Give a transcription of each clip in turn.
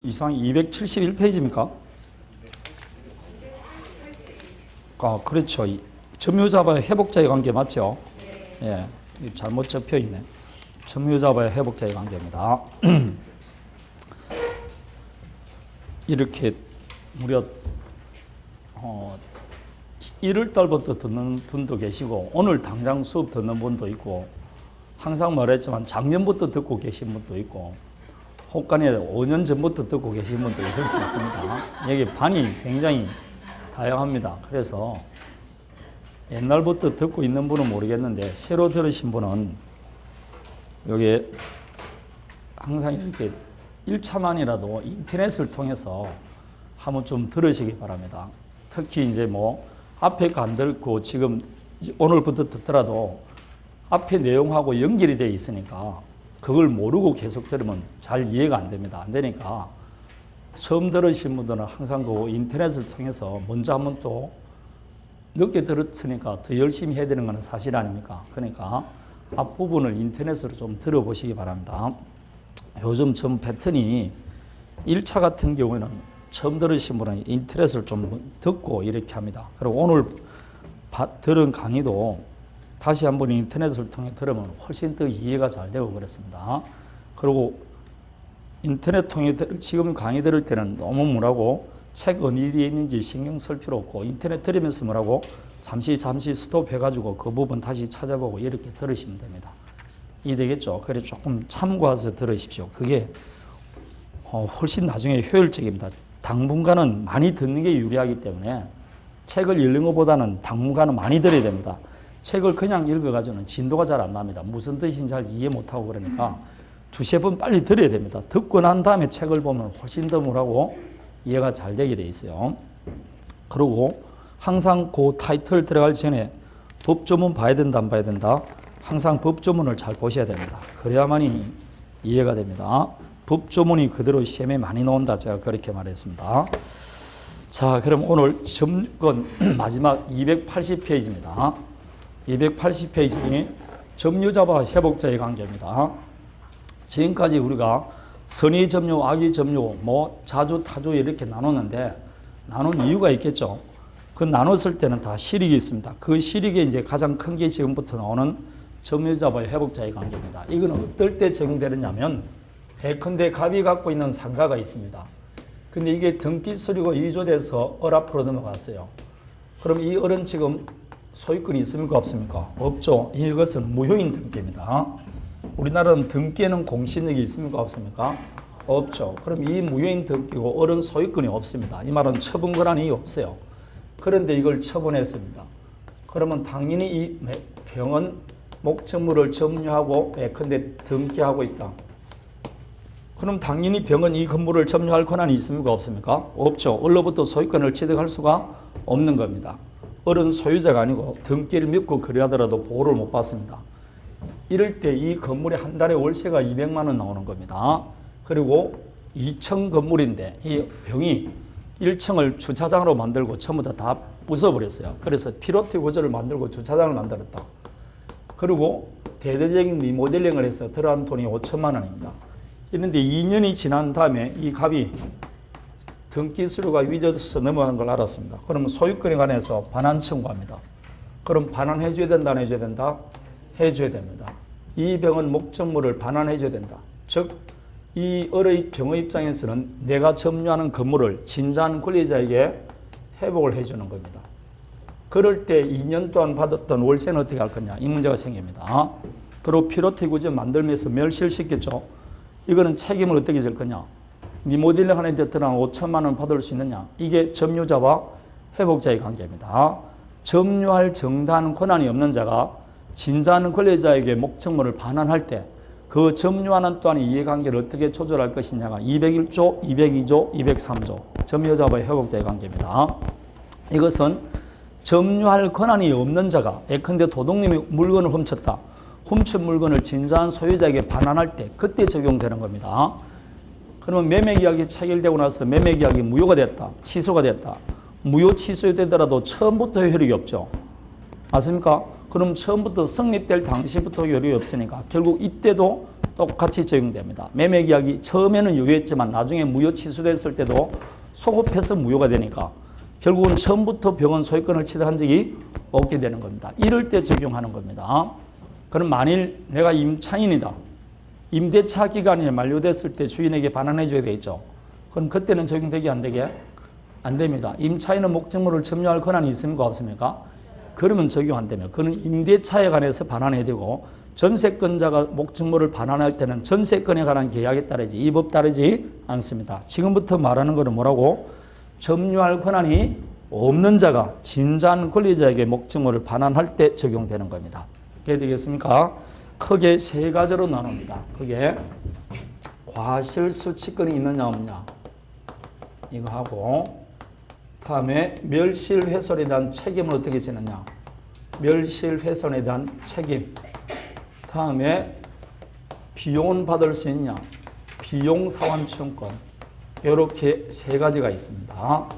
이상 271페이지입니까? 아, 그렇죠. 점유자와의 회복자의 관계 맞죠? 예, 잘못 적혀 있네. 점유자와의 회복자의 관계입니다. 이렇게 무려 1월 달부터 듣는 분도 계시고 오늘 당장 수업 듣는 분도 있고 항상 말했지만 작년부터 듣고 계신 분도 있고 혹간에 5년 전부터 듣고 계신 분도 있을 수 있습니다. 여기 반이 굉장히 다양합니다. 그래서 옛날부터 듣고 있는 분은 모르겠는데 새로 들으신 분은 여기 항상 이렇게 1차만이라도 인터넷을 통해서 한번 좀 들으시기 바랍니다. 특히 이제 뭐 앞에 거 안 듣고 지금 오늘부터 듣더라도 앞에 내용하고 연결이 되어 있으니까 그걸 모르고 계속 들으면 잘 이해가 안 됩니다. 안 되니까 처음 들으신 분들은 항상 그 인터넷을 통해서 먼저 한번 또 늦게 들었으니까 더 열심히 해야 되는 것은 사실 아닙니까? 그러니까 앞부분을 인터넷으로 좀 들어보시기 바랍니다. 요즘 전 패턴이 1차 같은 경우에는 처음 들으신 분은 인터넷을 좀 듣고 이렇게 합니다. 그리고 오늘 들은 강의도 다시 한번 인터넷을 통해 들으면 훨씬 더 이해가 잘 되고 그렇습니다. 그리고 인터넷 통해 지금 강의 들을 때는 너무 뭐라고 책 어디에 있는지 신경 쓸 필요 없고 인터넷 들으면서 뭐라고 잠시 스톱해가지고 그 부분 다시 찾아보고 이렇게 들으시면 됩니다. 이해되겠죠? 그래 조금 참고해서 들으십시오. 그게 훨씬 나중에 효율적입니다. 당분간은 많이 듣는 게 유리하기 때문에 책을 읽는 것보다는 당분간은 많이 들어야 됩니다. 책을 그냥 읽어가지고는 진도가 잘 안 납니다. 무슨 뜻인지 잘 이해 못하고 그러니까 두세 번 빨리 들어야 됩니다. 듣고 난 다음에 책을 보면 훨씬 더 뭐라고 이해가 잘 되게 돼 있어요. 그리고 항상 그 타이틀 들어갈 전에 법조문 봐야 된다 안 봐야 된다. 항상 법조문을 잘 보셔야 됩니다. 그래야만이 이해가 됩니다. 법조문이 그대로 시험에 많이 나온다. 제가 그렇게 말했습니다. 자, 그럼 오늘 점건 마지막 280페이지입니다. 280페이지 점유자와 회복자의 관계입니다. 지금까지 우리가 선의 점유, 악의 점유, 뭐 자주, 타주 이렇게 나눴는데 나눈 이유가 있겠죠. 그 나눴을 때는 다 실익이 있습니다. 그 실익에 이제 가장 큰 게 지금부터 나오는 점유자와 회복자의 관계입니다. 이건 어떨 때 적용되느냐면 예컨대 갑이 갖고 있는 상가가 있습니다. 근데 이게 등기수리고 위조돼서 을 앞으로 넘어갔어요. 그럼 이 을은 지금 소유권이 있습니까? 없습니까? 없죠. 이것은 무효인 등기입니다. 우리나라는 등기에는 공신력이 있습니까? 없습니까? 없죠. 그럼 이 무효인 등기고 을은 소유권이 없습니다. 이 말은 처분 권한이 없어요. 그런데 이걸 처분했습니다. 그러면 당연히 이 병은 목적물을 점유하고 예컨대 등기하고 있다. 그럼 당연히 병은 이 건물을 점유할 권한이 있습니까? 없습니까? 없죠. 을로부터 소유권을 취득할 수가 없는 겁니다. 을은 소유자가 아니고 등기를 믿고 거래하더라도 보호를 못 받습니다. 이럴 때 이 건물에 한 달에 월세가 200만 원 나오는 겁니다. 그리고 2층 건물인데 이 병이 1층을 주차장으로 만들고 전부 다 부숴버렸어요. 그래서 피로티 구조를 만들고 주차장을 만들었다. 그리고 대대적인 리모델링을 해서 들어간 돈이 5천만 원입니다. 그런데 2년이 지난 다음에 이 갑이 등기 수료가 위조돼서 넘어간 걸 알았습니다. 그러면 소유권에 관해서 반환 청구합니다. 그럼 반환해줘야 된다, 안 해줘야 된다? 해줘야 됩니다. 이 병은 목적물을 반환해줘야 된다. 즉, 이 을의 병의 입장에서는 내가 점유하는 건물을 진짜한 권리자에게 회복을 해주는 겁니다. 그럴 때 2년 동안 받았던 월세는 어떻게 할 거냐? 이 문제가 생깁니다. 그리고 피로티 구조 만들면서 멸실시켰죠. 이거는 책임을 어떻게 질 거냐? 리모델링 하는데 들어간 5천만 원 받을 수 있느냐? 이게 점유자와 회복자의 관계입니다. 점유할 정당한 권한이 없는 자가 진짜한 권리자에게 목적물을 반환할 때 그 점유하는 또한 이해관계를 어떻게 조절할 것이냐가 201조, 202조, 203조 점유자와 회복자의 관계입니다. 이것은 점유할 권한이 없는 자가 예컨대 도둑님이 물건을 훔쳤다. 훔친 물건을 진짜한 소유자에게 반환할 때 그때 적용되는 겁니다. 그러면 매매계약이 체결되고 나서 매매계약이 무효가 됐다. 취소가 됐다. 무효 취소되더라도 처음부터 효력이 없죠. 맞습니까? 그럼 처음부터 성립될 당시부터 효력이 없으니까 결국 이때도 똑같이 적용됩니다. 매매계약이 처음에는 유효했지만 나중에 무효 취소됐을 때도 소급해서 무효가 되니까 결국은 처음부터 병원 소유권을 취득한 적이 없게 되는 겁니다. 이럴 때 적용하는 겁니다. 그럼 만일 내가 임차인이다. 임대차 기간이 만료됐을 때 주인에게 반환해 줘야 되겠죠. 그럼 그때는 적용되게 안 되게? 안 됩니다. 임차인은 목적물을 점유할 권한이 있습니까? 없습니까? 그러면 적용 안 되면 그는 임대차에 관해서 반환해야 되고 전세권자가 목적물을 반환할 때는 전세권에 관한 계약에 따르지 이 법 따르지 않습니다. 지금부터 말하는 것은 뭐라고? 점유할 권한이 없는 자가 진자한 권리자에게 목적물을 반환할 때 적용되는 겁니다. 이게 되겠습니까? 크게 세 가지로 나눕니다. 그게 과실수취권이 있느냐 없느냐 이거 하고 다음에 멸실훼손에 대한 책임을 어떻게 지느냐 멸실훼손에 대한 책임 다음에 비용은 받을 수 있냐 비용사환청권 이렇게 세 가지가 있습니다.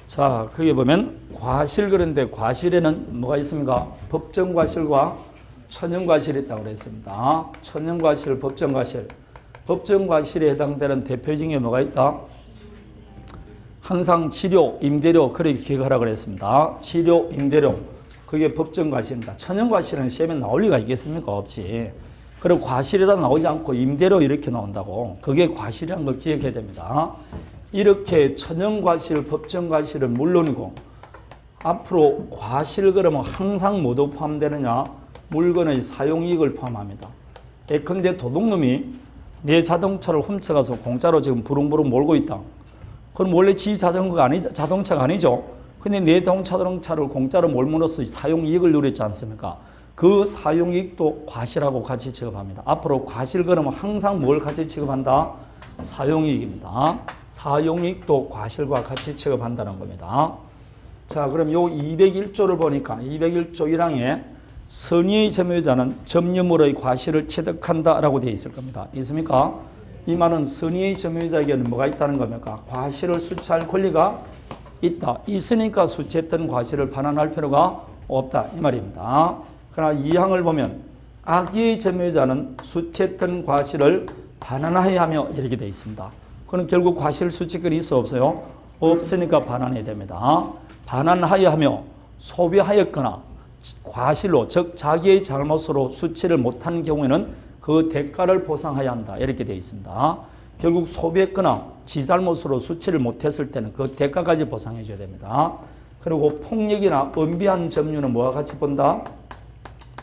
자, 거기 보면 과실 그런데 과실에는 뭐가 있습니까? 법정과실과 천연과실이 있다고 그랬습니다. 천연과실, 법정과실. 법정과실에 해당되는 대표적인 게 뭐가 있다? 항상 치료, 임대료 그렇게 기억하라고 그랬습니다. 치료, 임대료 그게 법정과실입니다. 천연과실은 시험에 나올 리가 있겠습니까? 없지. 그리고 과실이라 나오지 않고 임대료 이렇게 나온다고. 그게 과실이라는 걸 기억해야 됩니다. 이렇게 천연과실, 법정과실은 물론이고 앞으로 과실 그러면 항상 뭐도 포함되느냐? 물건의 사용이익을 포함합니다. 예컨대 도둑놈이 내 자동차를 훔쳐가서 공짜로 지금 부릉부릉 몰고 있다. 그럼 원래 지 자동차가 아니죠. 근데 내 자동차를 공짜로 몰므로써 사용이익을 누렸지 않습니까? 그 사용이익도 과실하고 같이 취급합니다. 앞으로 과실 그러면 항상 뭘 같이 취급한다? 사용이익입니다. 사용이익도 과실과 같이 취급한다는 겁니다. 자, 그럼 요 201조를 보니까 201조 1항에 선의의 점유자는 점유물의 과실을 취득한다라고 되어 있을 겁니다. 있습니까? 이 말은 선의의 점유자에게는 뭐가 있다는 겁니까? 과실을 수취할 권리가 있다. 있으니까 수취했던 과실을 반환할 필요가 없다. 이 말입니다. 그러나 이 항을 보면 악의의 점유자는 수취했던 과실을 반환하여야 하며 이렇게 되어 있습니다. 그럼 결국 과실 수취권이 있어 없어요? 없으니까 반환해야 됩니다. 반환하여야 하며 소비하였거나 과실로 즉 자기의 잘못으로 수취를 못한 경우에는 그 대가를 보상해야 한다. 이렇게 되어 있습니다. 결국 소비했거나 지 잘못으로 수취를 못했을 때는 그 대가까지 보상해 줘야 됩니다. 그리고 폭력이나 은비한 점유는 뭐와 같이 본다?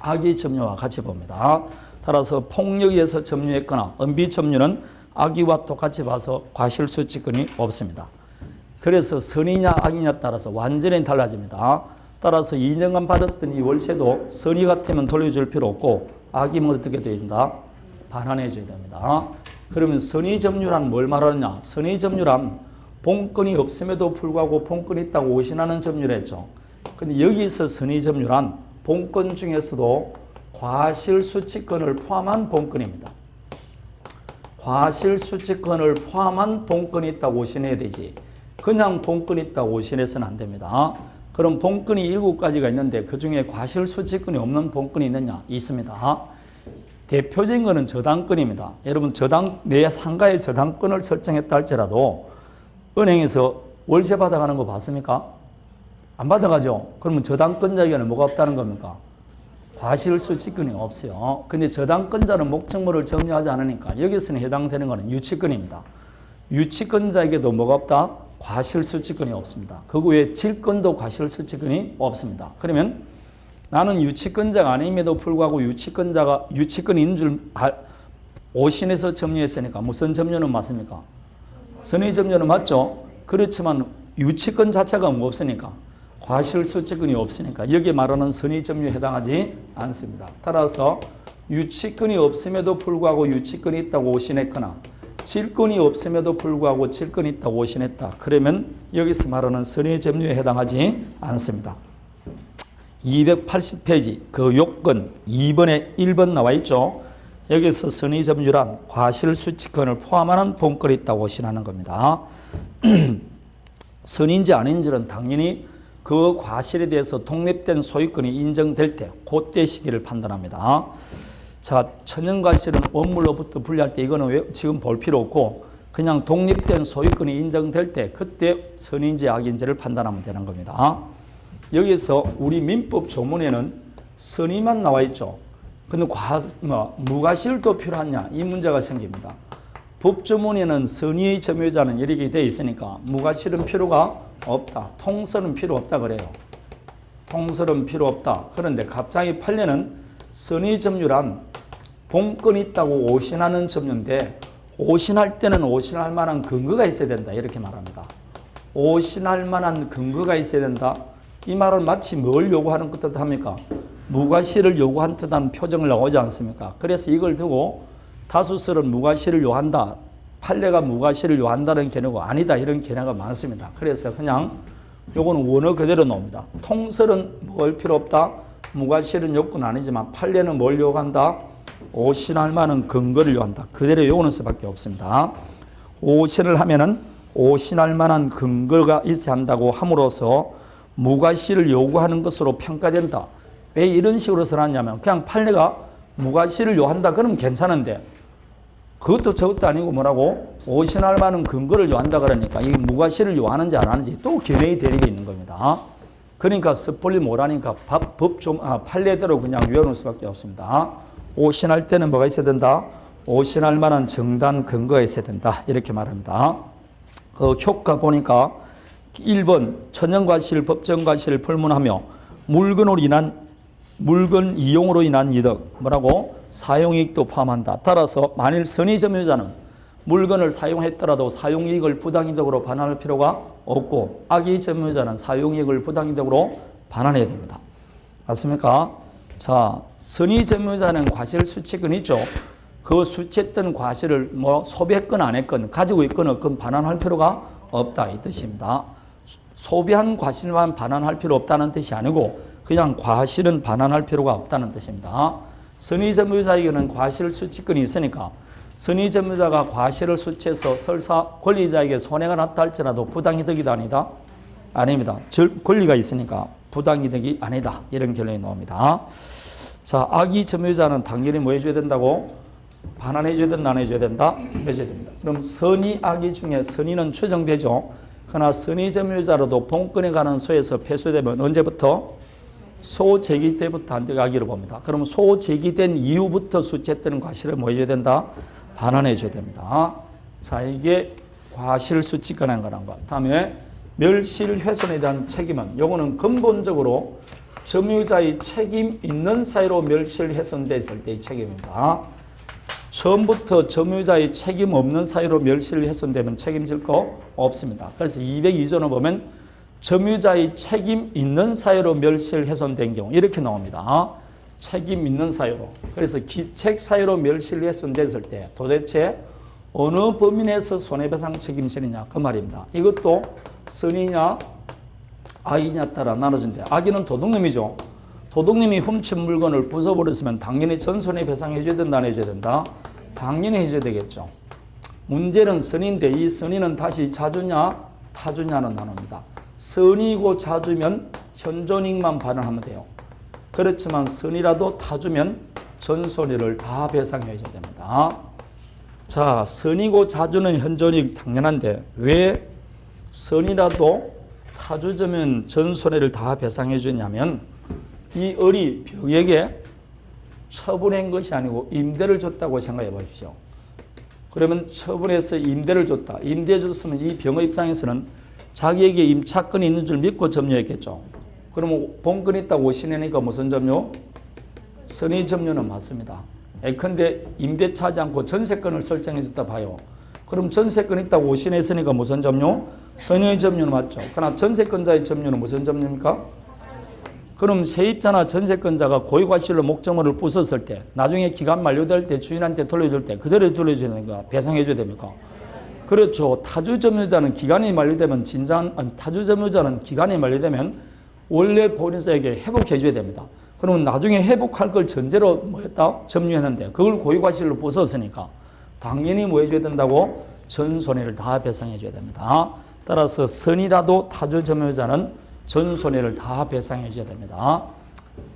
악의 점유와 같이 봅니다. 따라서 폭력에서 점유했거나 은비 점유는 악의와 똑같이 봐서 과실수취권이 없습니다. 그래서 선의냐 악의냐에 따라서 완전히 달라집니다. 따라서 2년간 받았던 이 월세도 선의 같으면 돌려줄 필요 없고 악의면 어떻게 되어야 된다? 반환해 줘야 됩니다. 그러면 선의 점유란 뭘 말하느냐? 선의 점유란 본건이 없음에도 불구하고 본건이 있다고 오신하는 점유를 했죠. 근데 여기서 선의 점유란 본건 중에서도 과실수취권을 포함한 본건입니다. 과실수취권을 포함한 본건이 있다고 오신해야 되지. 그냥 본건이 있다고 오신해서는 안 됩니다. 그럼 본건이 7가지가 있는데 그중에 과실수취권이 없는 본건이 있느냐? 있습니다. 대표적인 것은 저당권입니다. 여러분 내 상가의 저당권을 설정했다 할지라도 은행에서 월세 받아가는 거 봤습니까? 안 받아가죠? 그러면 저당권자에게는 뭐가 없다는 겁니까? 과실수취권이 없어요. 근데 저당권자는 목적물을 점유하지 않으니까 여기서는 해당되는 것은 유치권입니다. 유치권자에게도 뭐가 없다? 과실수취권이 없습니다. 그 외에 질권도 과실수취권이 없습니다. 그러면 나는 유치권자가 아님에도 불구하고 유치권자가 유치권인 줄 오신에서 점유했으니까 무슨 점유는 맞습니까? 선의 점유는 맞죠? 그렇지만 유치권 자체가 없으니까 과실수취권이 없으니까 여기에 말하는 선의 점유에 해당하지 않습니다. 따라서 유치권이 없음에도 불구하고 유치권이 있다고 오신했거나 질권이 없음에도 불구하고 질권이 있다고 오신했다. 그러면 여기서 말하는 선의 점유에 해당하지 않습니다. 280페이지 그 요건 2번에 1번 나와 있죠. 여기서 선의 점유란 과실수취권을 포함하는 본건이 있다고 오신하는 겁니다. 선인지 아닌지는 당연히 그 과실에 대해서 독립된 소유권이 인정될 때 그때 시기를 판단합니다. 자, 천연과실은 원물로부터 분리할 때 이거는 지금 볼 필요 없고 그냥 독립된 소유권이 인정될 때 그때 선인지 악인지를 판단하면 되는 겁니다. 여기서 우리 민법 조문에는 선의만 나와 있죠. 근데 무과실도 필요하냐 이 문제가 생깁니다. 법조문에는 선의의 점유자는 이렇게 되어 있으니까 무과실은 필요가 없다. 통설은 필요 없다 그래요. 통설은 필요 없다. 그런데 갑자기 판례는 선의 점유란 본건이 있다고 오신하는 점유인데 오신할 때는 오신할 만한 근거가 있어야 된다 이렇게 말합니다. 오신할 만한 근거가 있어야 된다. 이 말은 마치 뭘 요구하는 것 뜻합니까? 무과실을 요구한 듯한 표정을 나오지 않습니까? 그래서 이걸 두고 다수설은 무과실을 요한다. 판례가 무과실을 요한다는 개념이 아니다. 이런 개념가 많습니다. 그래서 그냥 요거는 원어 그대로 나옵니다. 통설은 뭘 필요 없다. 무과실은 요건 아니지만 판례는 뭘 요구한다. 오신할 만한 근거를 요한다. 그대로 요구는 수밖에 없습니다. 오신을 하면은 오신할 만한 근거가 있어야 한다고 함으로써 무과실을 요구하는 것으로 평가된다. 왜 이런 식으로 써놨냐면 그냥 판례가 무과실을 요한다 그러면 괜찮은데 그것도 저것도 아니고 뭐라고 오신할 만한 근거를 요한다 그러니까 이 무과실을 요하는지 안 하는지 또 견해의 대립이 있는 겁니다. 그러니까 섣불리 뭐라니까 판례대로 그냥 외우는 수밖에 없습니다. 오신할 때는 뭐가 있어야 된다? 오신할 만한 정당 근거가 있어야 된다. 이렇게 말합니다. 그 효과 보니까 1번 천연과실, 법정과실을 불문하며 물건 이용으로 인한 이득, 뭐라고? 사용이익도 포함한다. 따라서 만일 선의 점유자는 물건을 사용했더라도 사용이익을 부당이득으로 반환할 필요가 없고 악의 점유자는 사용이익을 부당이득으로 반환해야 됩니다. 맞습니까? 자, 선의 점유자는 과실 수취권 있죠. 그 수취했던 과실을 소비했건 안 했건 가지고 있건 없건 반환할 필요가 없다 이 뜻입니다. 소비한 과실만 반환할 필요 없다는 뜻이 아니고 그냥 과실은 반환할 필요가 없다는 뜻입니다. 선의 점유자에게는 과실 수취권이 있으니까 선의 점유자가 과실을 수취해서 설사 권리자에게 손해가 났다 할지라도 부당이득이다 아니다? 아닙니다. 권리가 있으니까 부당이득이 아니다. 이런 결론이 나옵니다. 자, 악의 점유자는 당연히 뭐 해줘야 된다고? 반환해줘야 된다, 안 해줘야 된다? 해줘야 됩니다. 그럼 선의, 악의 중에 선의는 추정되죠. 그러나 선의 점유자로도 본건에 관한 소에서 패소되면 언제부터? 소제기 때부터 안 되기로 봅니다. 그럼 소제기된 이후부터 수취했던 과실을 뭐 해줘야 된다? 반환해줘야 됩니다. 자, 이게 과실 수취권한 거란 것. 다음에 멸실 훼손에 대한 책임은 요거는 근본적으로 점유자의 책임 있는 사유로 멸실 훼손됐을 때의 책임입니다. 처음부터 점유자의 책임 없는 사유로 멸실 훼손되면 책임질 거 없습니다. 그래서 202조는 보면 점유자의 책임 있는 사유로 멸실 훼손된 경우 이렇게 나옵니다. 책임 있는 사유로. 그래서 기책 사유로 멸실 훼손됐을 때 도대체 어느 범위 내에서 손해배상 책임질이냐 그 말입니다. 이것도 선의냐 악이냐 따라 나눠진대. 악인은 도둑놈이죠. 도둑님이 훔친 물건을 부숴버렸으면 당연히 전손해배상 해줘야 된다 안 해줘야 된다? 당연히 해줘야 되겠죠. 문제는 선의인데 이 선의는 다시 자주냐 타주냐는 나눕니다. 선의고 자주면 현존이익만 반환하면 돼요. 그렇지만 선의라도 타주면 전손해를 다 배상해 줘야 됩니다. 자, 선의고 자주는 현존이익 당연한데 왜 선의라도 타주자면 전손해를 다 배상해 주냐면 이 을이 병에게 처분한 것이 아니고 임대를 줬다고 생각해 보십시오. 그러면 처분해서 임대를 줬다. 임대 줬으면 이 병의 입장에서는 자기에게 임차권이 있는 줄 믿고 점유했겠죠. 그러면 본건이 있다고 오신하니까 무슨 점유? 선의 점유는 맞습니다. 예컨대 임대차 하지 않고 전세권을 설정해 줬다 봐요. 그럼 전세권 있다고 오신했으니까 무슨 점유? 선의 점유는 맞죠. 그러나 전세권자의 점유는 무슨 점유입니까? 그럼 세입자나 전세권자가 고의과실로 목적물을 부쉈을 때 나중에 기간 만료될 때 주인한테 돌려줄 때 그대로 돌려줘야 되니까 배상해 줘야 됩니까? 그렇죠. 타주점유자는 기간이 만료되면 타주점유자는 기간이 만료되면 원래 보유자에게 회복해 줘야 됩니다. 그러면 나중에 회복할 걸 전제로 뭐였다? 점유했는데 그걸 고의과실로 부쉈으니까 당연히 뭐 해줘야 된다고? 전손해를 다 배상해 줘야 됩니다. 따라서 선이라도 타주점유자는 전손해를 다 배상해 줘야 됩니다.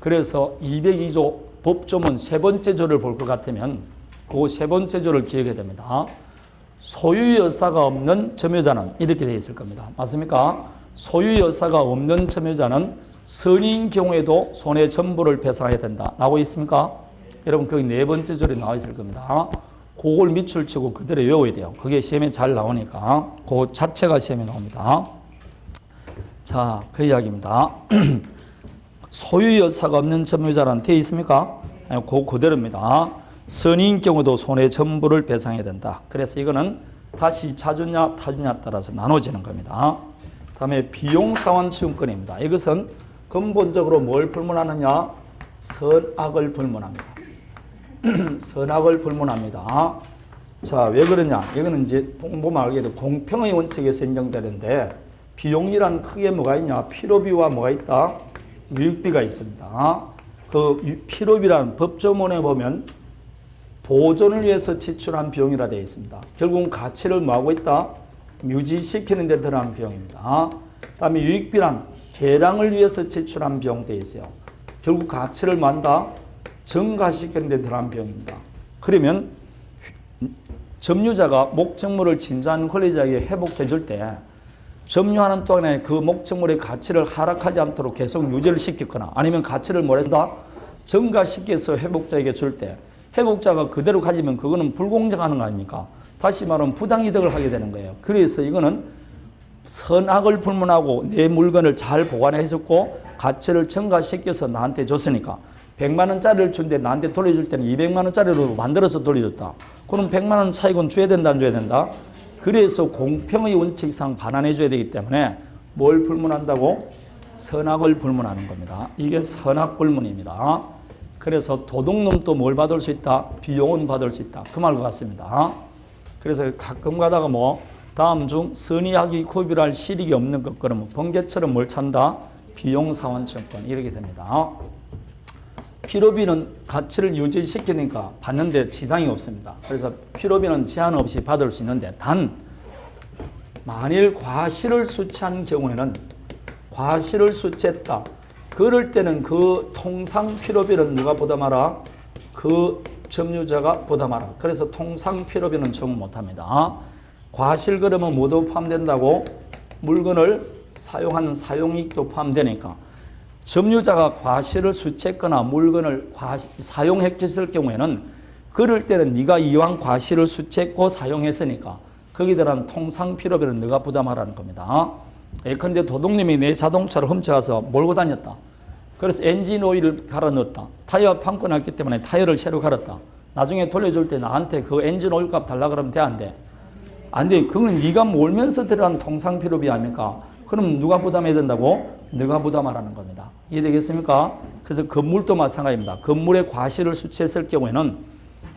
그래서 202조 법조문 세 번째 조를 볼 것 같으면 그 세 번째 조를 기억해야 됩니다. 소유여사가 없는 점유자는 이렇게 되어 있을 겁니다. 맞습니까? 소유여사가 없는 점유자는 선인 경우에도 손해 전부를 배상해야 된다. 나오고 있습니까? 여러분 거기 네 번째 조에 나와 있을 겁니다. 그걸 밑줄 치고 그대로 외워야 돼요. 그게 시험에 잘 나오니까 그 자체가 시험에 나옵니다. 자, 그 이야기입니다. 소유여사가 없는 점유자란 되어 있습니까? 그 그대로입니다. 선인 경우도 손해 전부를 배상해야 된다. 그래서 이거는 다시 자주냐 타주냐 따라서 나눠지는 겁니다. 다음에 비용상환치용권입니다. 이것은 근본적으로 뭘 불문하느냐? 선악을 불문합니다. 선악을 불문합니다. 자, 왜 그러냐? 이거는 이제 보면 알게도 공평의 원칙에서 인정되는데 비용이란 크게 뭐가 있냐? 필요비와 뭐가 있다? 유익비가 있습니다. 그 필요비란 법조문에 보면 보존을 위해서 지출한 비용이라 되어 있습니다. 결국은 가치를 뭐하고 있다? 유지시키는 데 들어간 비용입니다. 다음에 유익비란 개량을 위해서 지출한 비용 되어 있어요. 결국 가치를 만다 증가시키는 데 들어간 비용입니다. 그러면 점유자가 목적물을 진저한 권리자에게 회복해 줄 때 점유하는 동안에 그 목적물의 가치를 하락하지 않도록 계속 유지를 시키거나 아니면 가치를 뭐랬다? 증가시켜서 회복자에게 줄 때 회복자가 그대로 가지면 그거는 불공정한 거 아닙니까? 다시 말하면 부당이득을 하게 되는 거예요. 그래서 이거는 선악을 불문하고 내 물건을 잘 보관해 줬고 가치를 증가시켜서 나한테 줬으니까 100만 원짜리를 준데 나한테 돌려줄 때는 200만 원짜리로 만들어서 돌려줬다. 그럼 100만 원 차익은 줘야 된다 안 줘야 된다? 그래서 공평의 원칙상 반환해 줘야 되기 때문에 뭘 불문한다고? 선악을 불문하는 겁니다. 이게 선악 불문입니다. 그래서 도둑놈도 뭘 받을 수 있다? 비용은 받을 수 있다. 그 말과 같습니다. 그래서 가끔 가다가 뭐 다음 중 선의하기 구별할 실익이 없는 것 그러면 번개처럼 뭘 찬다? 비용상환청권 이렇게 됩니다. 필요비는 가치를 유지시키니까 받는데 지장이 없습니다. 그래서 필요비는 제한 없이 받을 수 있는데 단 만일 과실을 수취한 경우에는 과실을 수취했다. 그럴 때는 그 통상 필요비는 누가 부담하라? 그 점유자가 부담하라. 그래서 통상 필요비는 적용 못합니다. 과실 그러면 모두 포함된다고? 물건을 사용하는 사용이익도 포함되니까 점유자가 과실을 수취했거나 물건을 사용했을 경우에는 그럴 때는 네가 이왕 과실을 수취했고 사용했으니까 거기에 대한 통상 필요비는 네가 부담하라는 겁니다. 예컨대 도둑님이 내 자동차를 훔쳐가서 몰고 다녔다. 그래서 엔진 오일을 갈아 넣었다. 타이어 판고 났기 때문에 타이어를 새로 갈았다. 나중에 돌려줄 때 나한테 그 엔진 오일 값 달라 그러면 돼? 안 돼? 안 돼. 그건 네가 몰면서 들어간 통상 필요비 아닙니까? 그럼 누가 부담해야 된다고? 네가 부담하라는 겁니다. 이해되겠습니까? 그래서 건물도 마찬가지입니다. 건물에 과실을 수취했을 경우에는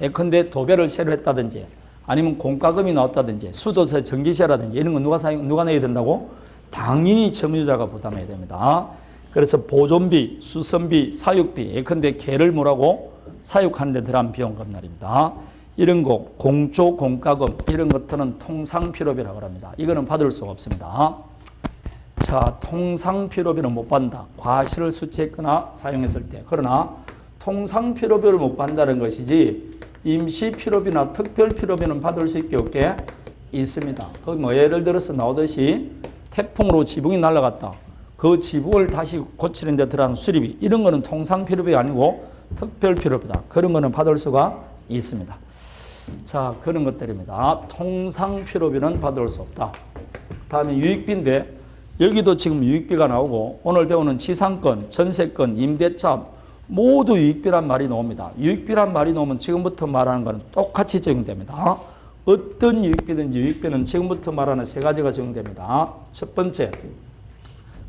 예컨대 도배를 새로 했다든지 아니면 공과금이 나왔다든지 수도세 전기세라든지 이런 건 누가 내야 된다고? 당연히 점유자가 부담해야 됩니다. 그래서 보존비, 수선비, 사육비, 예컨대 개를 뭐라고? 사육하는 데 들어간 비용 겁날입니다. 이런 거 공조, 공과금 이런 것들은 통상 필요비라고 합니다. 이거는 받을 수가 없습니다. 자, 통상 필요비는 못 받는다. 과실을 수취했거나 사용했을 때. 그러나 통상 필요비를 못 받는다는 것이지 임시 필요비나 특별 필요비는 받을 수 있게 없게 있습니다. 그 뭐 예를 들어서 나오듯이 태풍으로 지붕이 날아갔다. 그 지붕을 다시 고치는 데 들어간 수리비 이런 거는 통상 필요비가 아니고 특별 필요비다. 그런 거는 받을 수가 있습니다. 자, 그런 것들입니다. 통상 필요비는 받을 수 없다. 다음에 유익비인데 여기도 지금 유익비가 나오고 오늘 배우는 지상권, 전세권, 임대차 모두 유익비란 말이 나옵니다. 유익비란 말이 나오면 지금부터 말하는 것은 똑같이 적용됩니다. 어떤 유익비든지 유익비는 지금부터 말하는 세 가지가 적용됩니다. 첫 번째,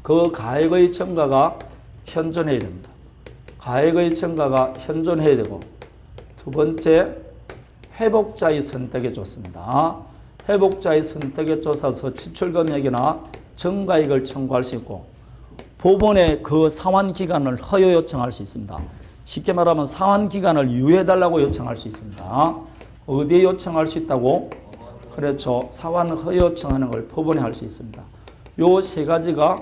그 가액의 첨가가 현존해야 됩니다. 가액의 첨가가 현존해야 되고 두 번째, 회복자의 선택에 좋습니다. 회복자의 선택에 쫓아서 지출금액이나 정가액을 청구할 수 있고 법원에 그 상환기간을 허여 요청할 수 있습니다. 쉽게 말하면 상환기간을 유예해달라고 요청할 수 있습니다. 어디에 요청할 수 있다고? 그렇죠. 상환 허여 요청하는 걸 법원에 할 수 있습니다. 요 세 가지가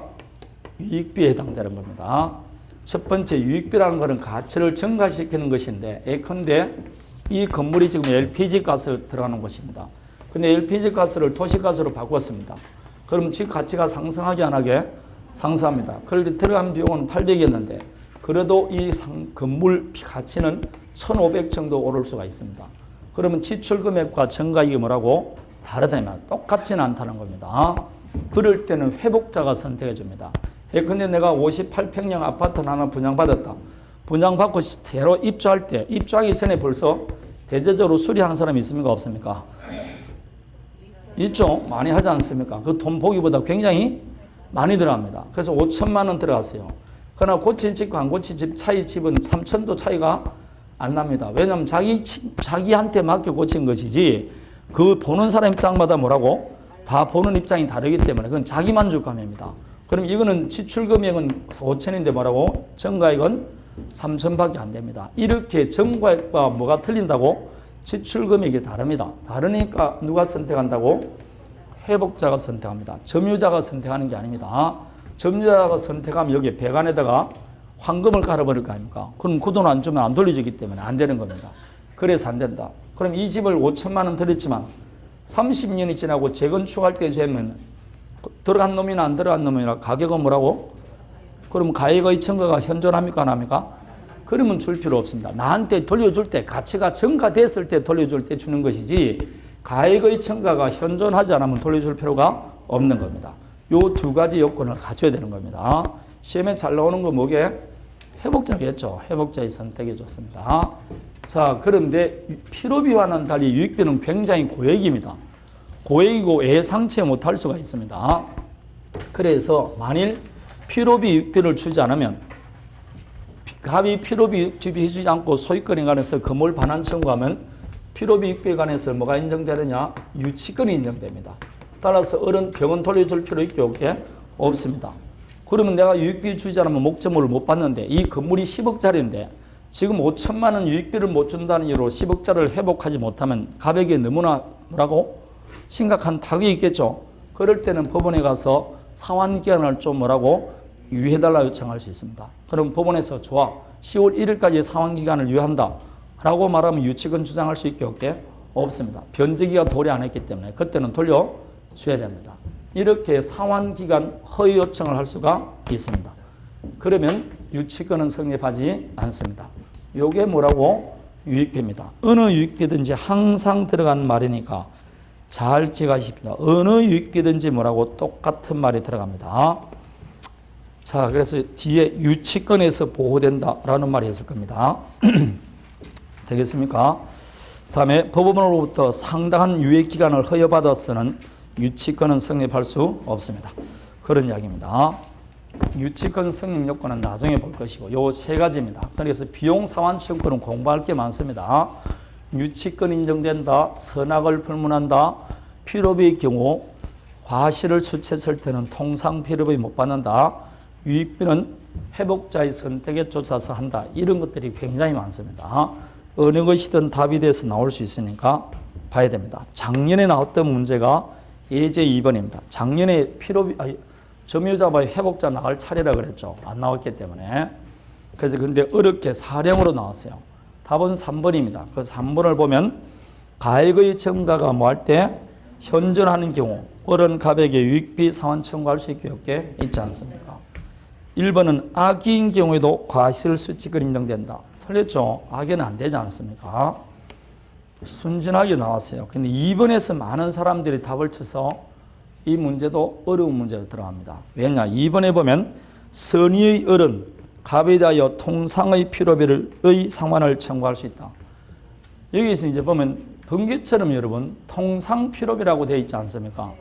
유익비에 해당되는 겁니다. 첫 번째 유익비라는 것은 가치를 증가시키는 것인데 예컨대 이 건물이 지금 LPG 가스 들어가는 곳입니다. 근데 LPG 가스를 도시가스로 바꿨습니다. 그럼 집 가치가 상승하게 안 하게? 상승합니다. 그런데 들어간 비용은 800이었는데 그래도 이 건물 가치는 1,500 정도 오를 수가 있습니다. 그러면 지출 금액과 증가액이 뭐라고? 다르다면 똑같지는 않다는 겁니다. 그럴 때는 회복자가 선택해 줍니다. 근데 내가 58평형 아파트 하나 분양받았다. 분양받고 새로 입주할 때 입주하기 전에 벌써 대대적으로 수리하는 사람이 있습니까? 없습니까? 있죠. 많이 하지 않습니까? 그 돈 보기보다 굉장히 많이 들어갑니다. 그래서 5천만 원 들어갔어요. 그러나 고친 집과 안 고친 집 차이 집은 3천도 차이가 안 납니다. 왜냐하면 자기한테 맡겨 고친 것이지 그 보는 사람 입장마다 뭐라고? 다 보는 입장이 다르기 때문에 그건 자기 만족감입니다. 그럼 이거는 지출 금액은 5천인데 뭐라고? 증가액은 3천밖에 안 됩니다. 이렇게 증가액과 뭐가 틀린다고? 지출 금액이 다릅니다. 다르니까 누가 선택한다고? 회복자가 선택합니다. 점유자가 선택하는 게 아닙니다. 점유자가 선택하면 여기 배관에다가 황금을 깔아버릴 거 아닙니까? 그럼 그 돈 안 주면 안 돌려주기 때문에 안 되는 겁니다. 그래서 안 된다. 그럼 이 집을 5천만 원 들였지만 30년이 지나고 재건축할 때 되면 들어간 놈이나 안 들어간 놈이나 가격은 뭐라고? 그럼 가액의 증가가 현존합니까? 안 합니까? 그러면 줄 필요 없습니다. 나한테 돌려줄 때 가치가 증가됐을 때 돌려줄 때 주는 것이지 가액의 증가가 현존하지 않으면 돌려줄 필요가 없는 겁니다. 요 두 가지 요건을 갖춰야 되는 겁니다. 시험에 잘 나오는 거 뭐게? 회복자겠죠. 회복자의 선택이 좋습니다. 자, 그런데 필요비와는 달리 유익비는 굉장히 고액입니다. 고액이고 예상치 못할 수가 있습니다. 그래서 만일 필요비 유익비를 주지 않으면 갑이 필요비 유익비 주지 않고 소유권에 관해서 건물 반환 청구하면 필요비 유익비에 관해서 뭐가 인정되느냐? 유치권이 인정됩니다. 따라서 어른 병원 돌려줄 필요 있게 없게? 없습니다. 그러면 내가 유익비를 주지 않으면 목적물을 못 받는데 이 건물이 10억짜리인데 지금 5천만 원 유익비를 못 준다는 이유로 10억짜리를 회복하지 못하면 가백에 너무나 뭐라고? 심각한 타격이 있겠죠. 그럴 때는 법원에 가서 상환기간을 좀 뭐라고? 유예해달라 요청할 수 있습니다. 그럼 법원에서 좋아. 10월 1일까지 상환기간을 유예한다. 라고 말하면 유치권 주장할 수 있게 없게? 없습니다. 변제기가 도래 안 했기 때문에 그때는 돌려줘야 됩니다. 이렇게 상환기간 허위 요청을 할 수가 있습니다. 그러면 유치권은 성립하지 않습니다. 이게 뭐라고? 유익비입니다. 어느 유익비든지 항상 들어가는 말이니까 잘 기억하십시오. 어느 유익비든지 뭐라고? 똑같은 말이 들어갑니다. 자, 그래서 뒤에 유치권에서 보호된다라는 말이 있을 겁니다. 되겠습니까? 다음에 법원으로부터 상당한 유예기간을 허여받아서는 유치권은 성립할 수 없습니다. 그런 이야기입니다. 유치권 성립 요건은 나중에 볼 것이고 요 세 가지입니다. 그래서 비용 상환 청구는 공부할 게 많습니다. 유치권 인정된다, 선악을 불문한다, 필요비의 경우 과실을 수취했을 때는 통상 필요비 못 받는다, 유익비는 회복자의 선택에 쫓아서 한다. 이런 것들이 굉장히 많습니다. 어느 것이든 답이 돼서 나올 수 있으니까 봐야 됩니다. 작년에 나왔던 문제가 예제 2번입니다. 작년에 점유자와 회복자 나갈 차례라 그랬죠. 안 나왔기 때문에. 그래서 근데 어렵게 사령으로 나왔어요. 답은 3번입니다. 그 3번을 보면 가액의 증가가 뭐 할 때 현존하는 경우 어른 가백의 유익비 상환 청구할 수 있게 없게 있지 않습니까? 1번은 악의인 경우에도 과실 수칙을 인정된다. 틀렸죠? 악의는 안 되지 않습니까? 순진하게 나왔어요. 근데 2번에서 많은 사람들이 답을 쳐서 이 문제도 어려운 문제로 들어갑니다. 왜냐? 2번에 보면 선의의 어른, 갑에 대하여 통상의 필요비의 상환을 청구할 수 있다. 여기서 이제 보면 번개처럼 여러분 통상 필요비라고 되어 있지 않습니까?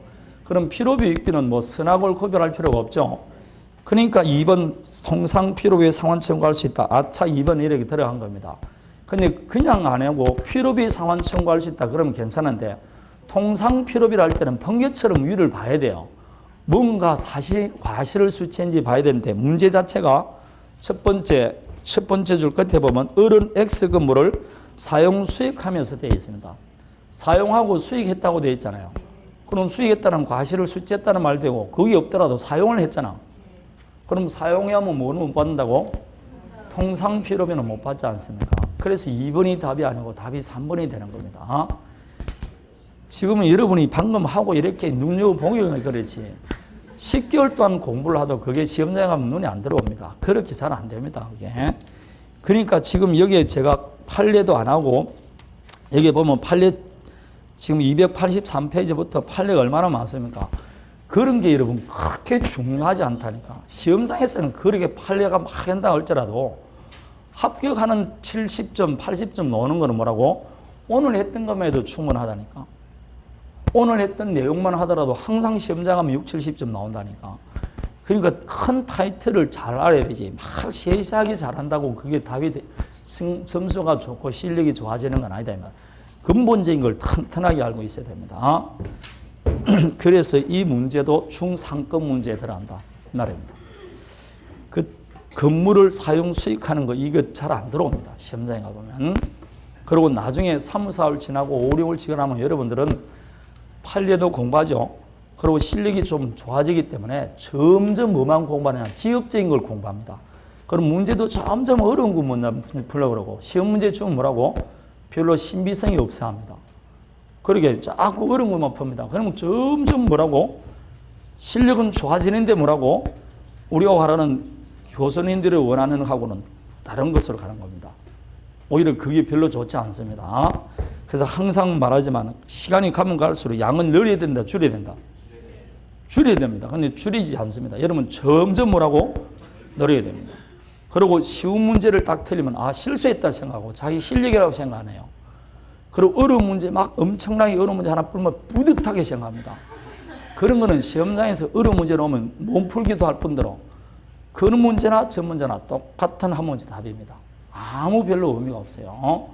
그럼 필요비 유익비는 뭐 선악을 구별할 필요가 없죠. 그러니까 2번 통상 필요비의 상환 청구할 수 있다. 아차 2번 이렇게 들어간 겁니다. 근데 그냥 안 하고 필요비 상환 청구할 수 있다. 그러면 괜찮은데 통상 필요비를 할 때는 번개처럼 위를 봐야 돼요. 뭔가 과실을 수취했는지 봐야 되는데 문제 자체가 첫 번째 줄 끝에 보면 어른 X 건물을 사용 수익하면서 되어 있습니다. 사용하고 수익했다고 되어 있잖아요. 그럼 수익했다는 과실을 수취했다는 말 되고 그게 없더라도 사용을 했잖아. 그럼 사용하면 뭐는 못 받는다고? 통상 필요비는 못 받지 않습니까? 그래서 2번이 답이 아니고 답이 3번이 되는 겁니다. 지금은 여러분이 방금 하고 이렇게 눈여겨보기는 그렇지 10개월 동안 공부를 하도 그게 시험장에 가면 눈에 안 들어옵니다. 그렇게 잘 안 됩니다. 그게. 그러니까 지금 여기에 제가 판례도 안 하고 여기 보면 판례 지금 283페이지부터 판례가 얼마나 많습니까? 그런 게 여러분 그렇게 중요하지 않다니까. 시험장에서는 그렇게 판례가 막 한다 할지라도 합격하는 70점, 80점 나오는 거는 뭐라고? 오늘 했던 것만 해도 충분하다니까. 오늘 했던 내용만 하더라도 항상 시험장 가면 6, 70점 나온다니까. 그러니까 큰 타이틀을 잘 알아야 되지. 막 세세하게 잘한다고 그게 답이 점수가 좋고 실력이 좋아지는 건 아니다. 근본적인 걸 튼튼하게 알고 있어야 됩니다. 그래서 이 문제도 중상급 문제에 들어간다. 이 말입니다. 그 건물을 사용 수익하는 거 이거 잘 안 들어옵니다. 시험장에 가보면. 그리고 나중에 3, 4월 지나고 5, 6월 지나면 여러분들은 판례도 공부하죠. 그리고 실력이 좀 좋아지기 때문에 점점 뭐만 공부하느냐 지역적인 걸 공부합니다. 그럼 문제도 점점 어려운 거 풀려고 그러고 시험 문제 주면 뭐라고? 별로 신비성이 없어 합니다. 그러게 자꾸 어려운 것만 풉니다. 그러면 점점 뭐라고? 실력은 좋아지는데 뭐라고? 우리가 말하는 교수님들이 원하는 하고는 다른 것으로 가는 겁니다. 오히려 그게 별로 좋지 않습니다. 그래서 항상 말하지만 시간이 가면 갈수록 양은 늘려야 된다, 줄여야 된다. 줄여야 됩니다. 근데 줄이지 않습니다. 여러분 점점 뭐라고? 늘려야 됩니다. 그리고 쉬운 문제를 딱 틀리면 아 실수했다 생각하고 자기 실력이라고 생각 안 해요. 그리고 어려운 문제 막 엄청나게 어려운 문제 하나 풀면 뿌듯하게 생각합니다. 그런 거는 시험장에서 어려운 문제 나오면 몸풀기도 할 뿐더러 그 문제나 저 문제나 똑같은 한 문제 답입니다. 아무 별로 의미가 없어요.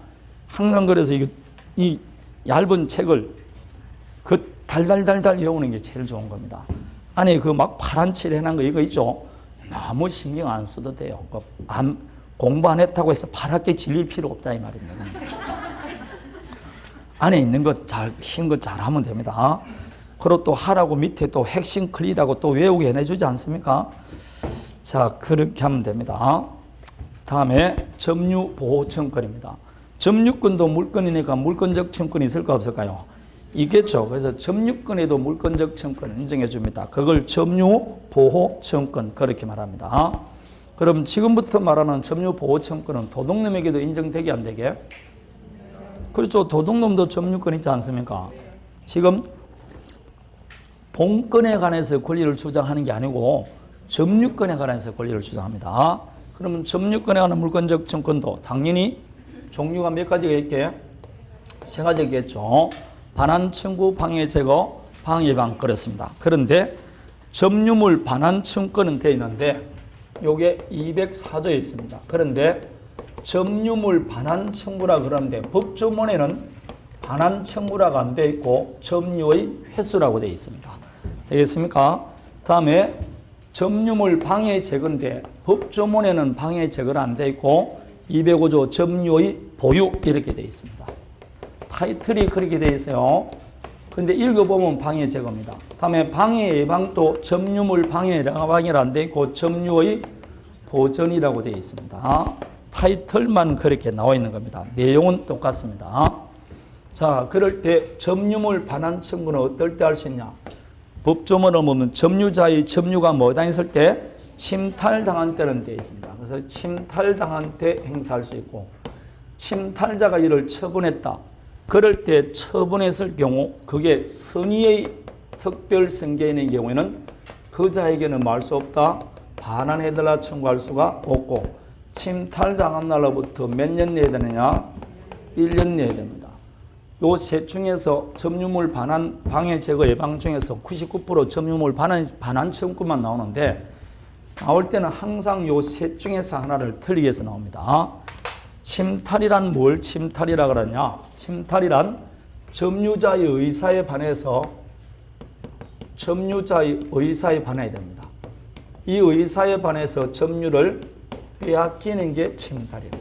항상 그래서 이 얇은 책을 그 달달달달 외우는 게 제일 좋은 겁니다. 안에 그 막 파란 칠 해놓은 거 이거 있죠? 너무 신경 안 써도 돼요. 공부 안 했다고 해서 파랗게 질릴 필요 없다 이 말입니다. 안에 있는 거 흰 거 잘 하면 됩니다. 그리고 또 하라고 밑에 또 핵심 클리라고 또 외우게 해주지 않습니까? 자, 그렇게 하면 됩니다. 다음에 점유보호청권입니다. 점유권도 물건이니까 물권적 청권이 있을까 없을까요? 있겠죠. 그래서 점유권에도 물권적 청권을 인정해 줍니다. 그걸 점유보호청권 그렇게 말합니다. 그럼 지금부터 말하는 점유보호청권은 도둑놈에게도 인정되게 안 되게? 그렇죠. 도둑놈도 점유권 있지 않습니까? 지금 본건에 관해서 권리를 주장하는 게 아니고 점유권에 관해서 권리를 주장합니다. 그러면 점유권에 관한 물권적 청권도 당연히 종류가 몇 가지가 있게? 세 가지가 있겠죠. 반환 청구, 방해 제거, 방해방 그렇습니다. 그런데 점유물 반환 청구는 되어 있는데 요게 204조에 있습니다. 그런데 점유물 반환 청구라 그러는데 법조문에는 반환 청구라가 안 되어 있고 점유의 횟수라고 되어 있습니다. 되겠습니까? 다음에 점유물 방해 제거인데 법조문에는 방해 제거가 안 되어 있고 205조 점유의 보유 이렇게 되어 있습니다. 타이틀이 그렇게 되어 있어요. 근데 읽어보면 방해 제거입니다. 다음에 방해 예방도 점유물 방해 예방이라 안 되어 있고 점유의 보전이라고 되어 있습니다. 타이틀만 그렇게 나와 있는 겁니다. 내용은 똑같습니다. 자, 그럴 때 점유물 반환 청구는 어떨 때 할 수 있냐? 법조문을 보면 점유자의 점유가 뭐다 했을 때 침탈당한 때는 되어 있습니다. 그래서 침탈당한 때 행사할 수 있고 침탈자가 이를 처분했다. 그럴 때 처분했을 경우 그게 선의의 특별 승계인의 경우에는 그 자에게는 말 수 없다. 반환해달라 청구할 수가 없고 침탈당한 날로부터 몇 년 내야 되느냐? 1년 내야 됩니다. 요 셋 중에서 점유물 반환 방해 제거 예방 중에서 99% 점유물 반환 청구만 나오는데 나올 때는 항상 요 셋 중에서 하나를 틀리게 해서 나옵니다. 침탈이란 뭘 침탈이라 그러냐? 침탈이란 점유자의 의사에 반해서 점유자의 의사에 반해야 됩니다. 이 의사에 반해서 점유를 빼앗기는 게 침탈입니다.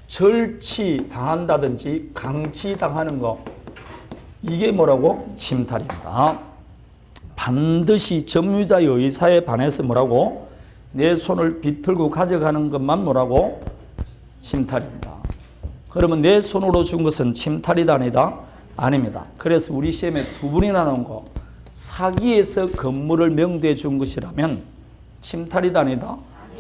절취당한다든지 강취당하는 거 이게 뭐라고? 침탈입니다. 반드시 점유자의 의사에 반해서 뭐라고? 내 손을 비틀고 가져가는 것만 뭐라고? 침탈입니다. 그러면 내 손으로 준 것은 침탈이다 아니다? 아닙니다. 그래서 우리 시험에 두 번이나 나온 거 사기에서 건물을 명대해 준 것이라면 침탈이다 아니다?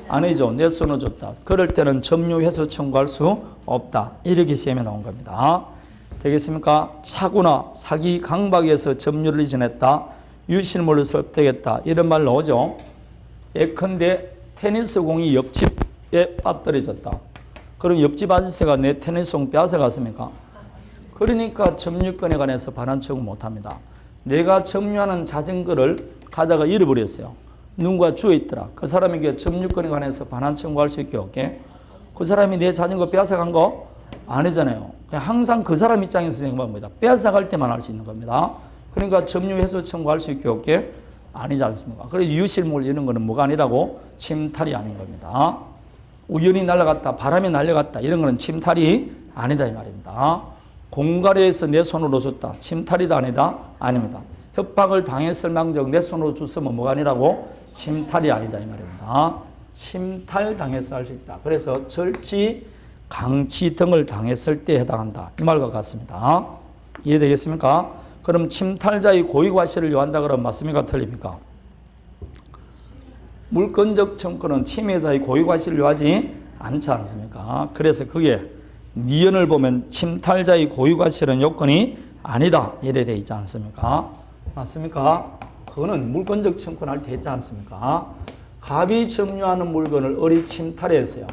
아니죠. 내 손으로 줬다. 그럴 때는 점유회수 청구할 수 없다. 이렇게 시험에 나온 겁니다. 되겠습니까? 차고나 사기 강박에서 점유를 이전했다. 유실물을 섭득했다. 이런 말 나오죠. 예컨대 테니스 공이 옆집에 빠뜨려졌다. 그럼 옆집 아저씨가 내 테니스 공 뺏어갔습니까? 그러니까 점유권에 관해서 반환 청구 못합니다. 내가 점유하는 자전거를 가다가 잃어버렸어요. 누군가 주워 있더라. 그 사람에게 점유권에 관해서 반환 청구할 수 있게 없게? 그 사람이 내 자전거 뺏어간 거 아니잖아요. 그냥 항상 그 사람 입장에서 생각하는 겁니다. 뺏어갈 때만 할 수 있는 겁니다. 그러니까 점유회수 청구할 수 있게 없게? 아니지 않습니까? 그래서 유실물 이런 거는 뭐가 아니라고? 침탈이 아닌 겁니다. 우연히 날아갔다, 바람에 날아갔다 이런 거는 침탈이 아니다 이 말입니다. 공갈에서 내 손으로 줬다. 침탈이다 아니다? 아닙니다. 협박을 당했을 망정 내 손으로 줬으면 뭐가 아니라고? 침탈이 아니다 이 말입니다. 침탈 당해서 할 수 있다. 그래서 절지, 강치 등을 당했을 때 해당한다. 이 말과 같습니다. 이해되겠습니까? 그럼 침탈자의 고의과실을 요한다 그러면 맞습니까? 틀립니까? 물권적 청구는 침해자의 고의과실을 요하지 않지 않습니까? 그래서 그게 니은을 보면 침탈자의 고의과실은 요건이 아니다 이래 돼 있지 않습니까? 맞습니까? 그거는 물권적 청구는 할 때 했지 않습니까? 갑이 점유하는 물건을 을이 침탈했어요.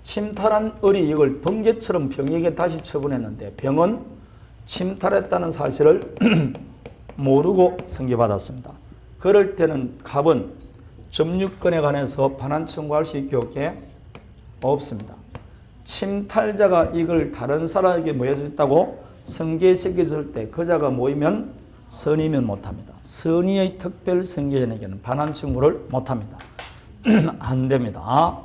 침탈한 을이 이걸 번개처럼 병에게 다시 처분했는데 병은 침탈했다는 사실을 모르고 승계받았습니다. 그럴 때는 갑은 점유권에 관해서 반환 청구할 수 있게 없게? 없습니다. 침탈자가 이걸 다른 사람에게 뭐 해줬다고? 승계시켜줄 때 그자가 모이면 선의면 못합니다. 선의의 특별 승계인에게는 반환 청구를 못합니다. 안 됩니다.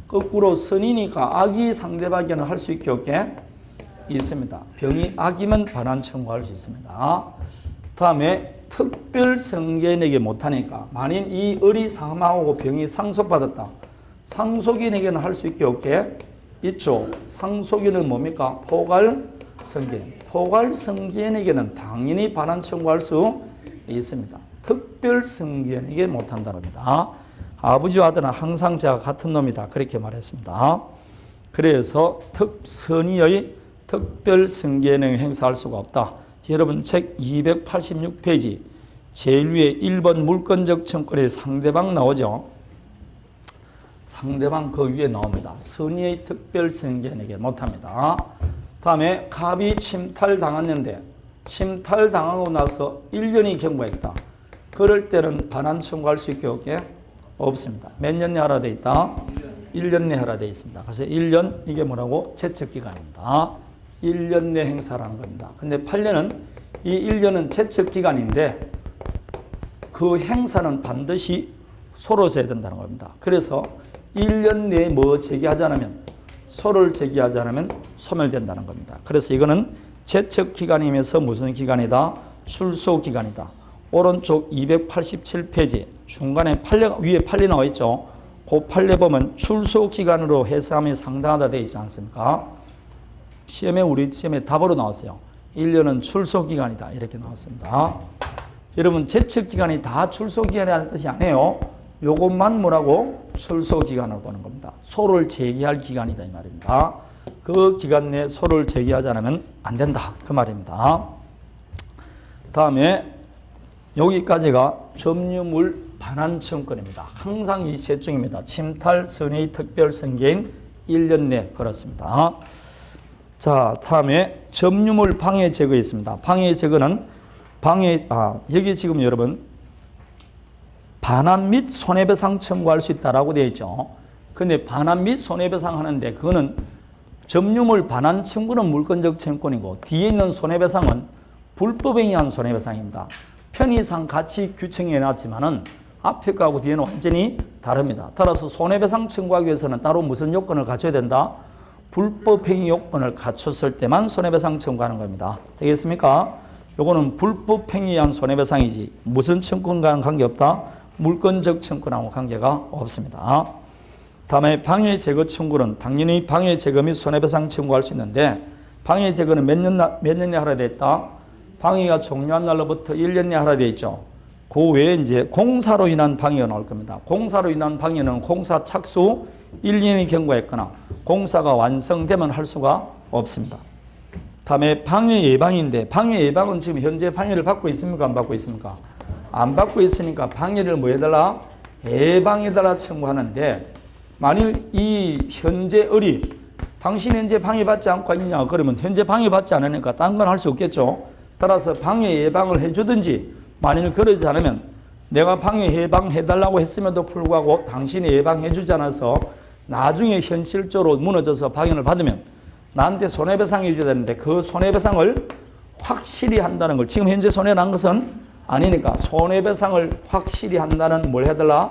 거꾸로 선의니까 악이 상대방에게는 할 수 있게 없게? 있습니다. 병이 악이면 반환 청구할 수 있습니다. 다음에 특별 승계인에게 못하니까 만일 이 을이 사망하고 병이 상속받았다. 상속인에게는 할 수 있게 없게? 있죠. 상속인은 뭡니까? 포괄승계인. 포괄승계인에게는 당연히 반환 청구할 수 있습니다. 특별승계인에게 못한다는 겁니다. 아버지와 아들은 항상 제가 같은 놈이다. 그렇게 말했습니다. 그래서 선의의 특별승계인을 행사할 수가 없다. 여러분 책 286페이지 제일 위에 1번 물권적 청구에 상대방 나오죠. 상대방 그 위에 나옵니다. 선의의 특별승계인에게 못합니다. 다음에 갑이 침탈당했는데 침탈당하고 나서 1년이 경과했다. 그럴 때는 반환 청구할 수 있게 없게? 없습니다. 몇 년 내 하라 돼 있다? 1년 내 하라 돼 있습니다. 그래서 1년 이게 뭐라고? 제척기간입니다. 1년 내 행사라는 겁니다. 근데 8년은 이 1년은 제척기간인데 그 행사는 반드시 소로서 해야 된다는 겁니다. 그래서 1년 내에 뭐 제기하지 않으면 소를 제기하지 않으면 소멸된다는 겁니다. 그래서 이거는 제척기간이면서 무슨 기간이다? 출소기간이다. 오른쪽 287페이지 중간에 판례, 위에 판례 나와 있죠. 그 판례 보면 출소기간으로 해석하면 상당하다 되어 있지 않습니까? 시험에 우리 시험에 답으로 나왔어요. 1년은 출소기간이다 이렇게 나왔습니다. 여러분 제척기간이 다 출소기간이라는 뜻이 아니에요. 요것만 뭐라고? 출소기간으로 보는 겁니다. 소를 제기할 기간이다 이 말입니다. 그 기간 내에 소를 제기하지 않으면 안 된다 그 말입니다. 다음에 여기까지가 점유물 반환 청구권입니다. 항상 이 세 중입니다. 침탈, 선의, 특별승계인 1년 내 그렇습니다. 자, 다음에 점유물 방해 제거 있습니다. 방해 제거는 여기 지금 여러분 반환 및 손해배상 청구할 수 있다라고 되어 있죠. 근데 반환 및 손해배상 하는데 그거는 점유물 반환 청구는 물권적 청구권이고 뒤에 있는 손해배상은 불법에 의한 손해배상입니다. 편의상 같이 규정해 놨지만은 앞에 거하고 뒤에는 완전히 다릅니다. 따라서 손해배상 청구하기 위해서는 따로 무슨 요건을 갖춰야 된다? 불법행위 요건을 갖췄을 때만 손해배상 청구하는 겁니다. 되겠습니까? 요거는 불법행위에 의한 손해배상이지 무슨 청구과는 관계없다? 물권적 청구하고 관계가 없습니다. 다음에 방해 제거 청구는 당연히 방해 제거 및 손해배상 청구할 수 있는데 방해 제거는 몇 년에 하라 되어 있다? 방해가 종료한 날로부터 1년 내에 하라 되어 있죠. 그 외에 이제 공사로 인한 방해가 나올 겁니다. 공사로 인한 방해는 공사 착수 1년의 경우가 있거나 공사가 완성되면 할 수가 없습니다. 다음에 방해 예방인데 방해 예방은 지금 현재 방해를 받고 있습니까? 안 받고 있습니까? 안 받고 있으니까 방해를 뭐 해달라? 예방해달라 청구하는데 만일 이 현재 을이 당신 현재 방해받지 않고 있냐 그러면 현재 방해받지 않으니까 딴 건 할 수 없겠죠. 따라서 방해 예방을 해주든지 만일 그러지 않으면 내가 방해 예방해달라고 했음에도 불구하고 당신이 예방해주지 않아서 나중에 현실적으로 무너져서 방해를 받으면 나한테 손해배상 해줘야 되는데 그 손해배상을 확실히 한다는 걸 지금 현재 손해난 것은 아니니까 손해배상을 확실히 한다는 뭘 해달라?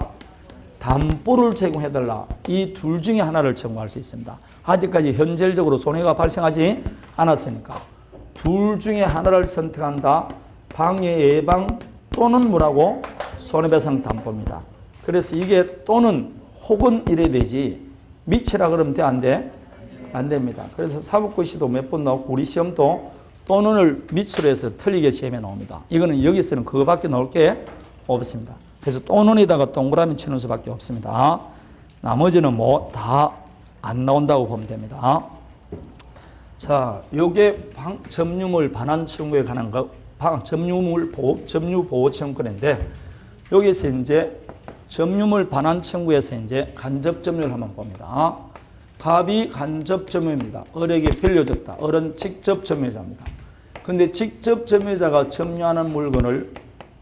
담보를 제공해달라. 이 둘 중에 하나를 청구할 수 있습니다. 아직까지 현실적으로 손해가 발생하지 않았으니까 둘 중에 하나를 선택한다. 방해 예방 또는 뭐라고? 손해배상 담보입니다. 그래서 이게 또는 혹은 이래야 되지 미치라 그러면 돼? 안 돼? 안 됩니다. 그래서 사법고시도 몇 번 나오고 우리 시험도 또는을 밑으로 해서 틀리게 시험에 나옵니다. 이거는 여기서는 그거밖에 나올 게 없습니다. 그래서 또는에다가 동그라미 치는 수밖에 없습니다. 나머지는 뭐 다 안 나온다고 보면 됩니다. 자, 요게 점유물 반환 청구에 관한 거, 점유물 보호, 점유 보호 청구인데 여기서 이제 점유물 반환 청구에서 이제 간접 점유를 한번 봅니다. 갑이 간접 점유입니다. 을에게 빌려줬다. 을은 직접 점유자입니다. 근데 직접 점유자가 점유하는 물건을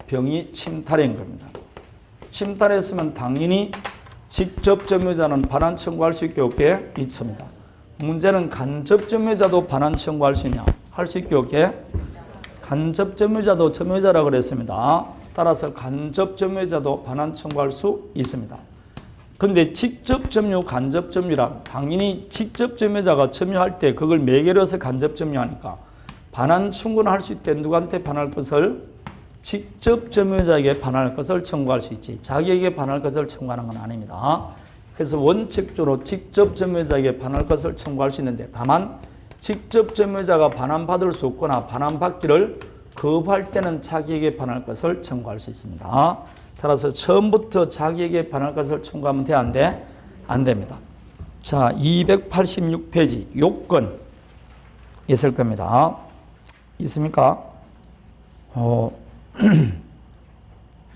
병이 침탈한 겁니다. 침탈했으면 당연히 직접 점유자는 반환 청구할 수 있게 없게 있습니다. 문제는 간접 점유자도 반환 청구할 수 있냐? 할 수 있게 없게? 간접 점유자도 점유자라고 그랬습니다. 따라서 간접 점유자도 반환 청구할 수 있습니다. 근데 직접 점유, 간접 점유란 당연히 직접 점유자가 점유할 때 그걸 매개로 해서 간접 점유하니까 반환 청구는 할 수 있대. 누구한테 반할 것을? 직접 점유자에게 반할 것을 청구할 수 있지. 자기에게 반할 것을 청구하는 건 아닙니다. 그래서 원칙적으로 직접 점유자에게 반할 것을 청구할 수 있는데 다만 직접 점유자가 반환받을 수 없거나 반환받기를 거부할 때는 자기에게 반할 것을 청구할 수 있습니다. 따라서 처음부터 자기에게 반할 것을 청구하면 돼? 안 돼? 안 됩니다. 자, 286페이지 요건 있을 겁니다. 있습니까?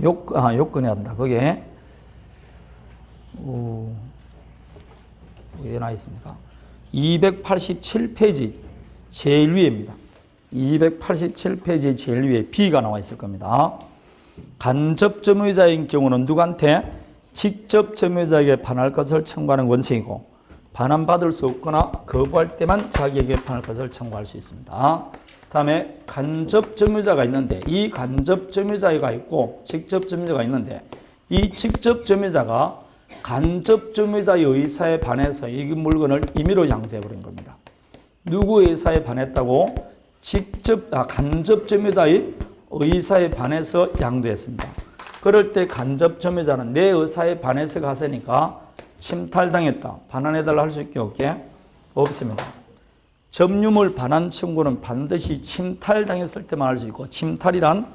요건이 한다. 그게 어디에 나 있습니까? 287페이지 제일 위에입니다. 287페이지 제일 위에 B가 나와 있을 겁니다. 간접 점유자인 경우는 누구한테? 직접 점유자에게 반할 것을 청구하는 원칙이고 반환받을 수 없거나 거부할 때만 자기에게 반할 것을 청구할 수 있습니다. 다음에 간접 점유자가 있는데 이 간접 점유자가 있고 직접 점유자가 있는데 이 직접 점유자가 간접 점유자의 의사에 반해서 이 물건을 임의로 양도해 버린 겁니다. 누구의 의사에 반했다고? 간접 점유자의 의사에 반해서 양도했습니다. 그럴 때 간접 점유자는 내 의사에 반해서 가세니까 침탈당했다. 반환해달라 할 수 있게 없게? 없습니다. 점유물 반환 청구는 반드시 침탈당했을 때만 할 수 있고 침탈이란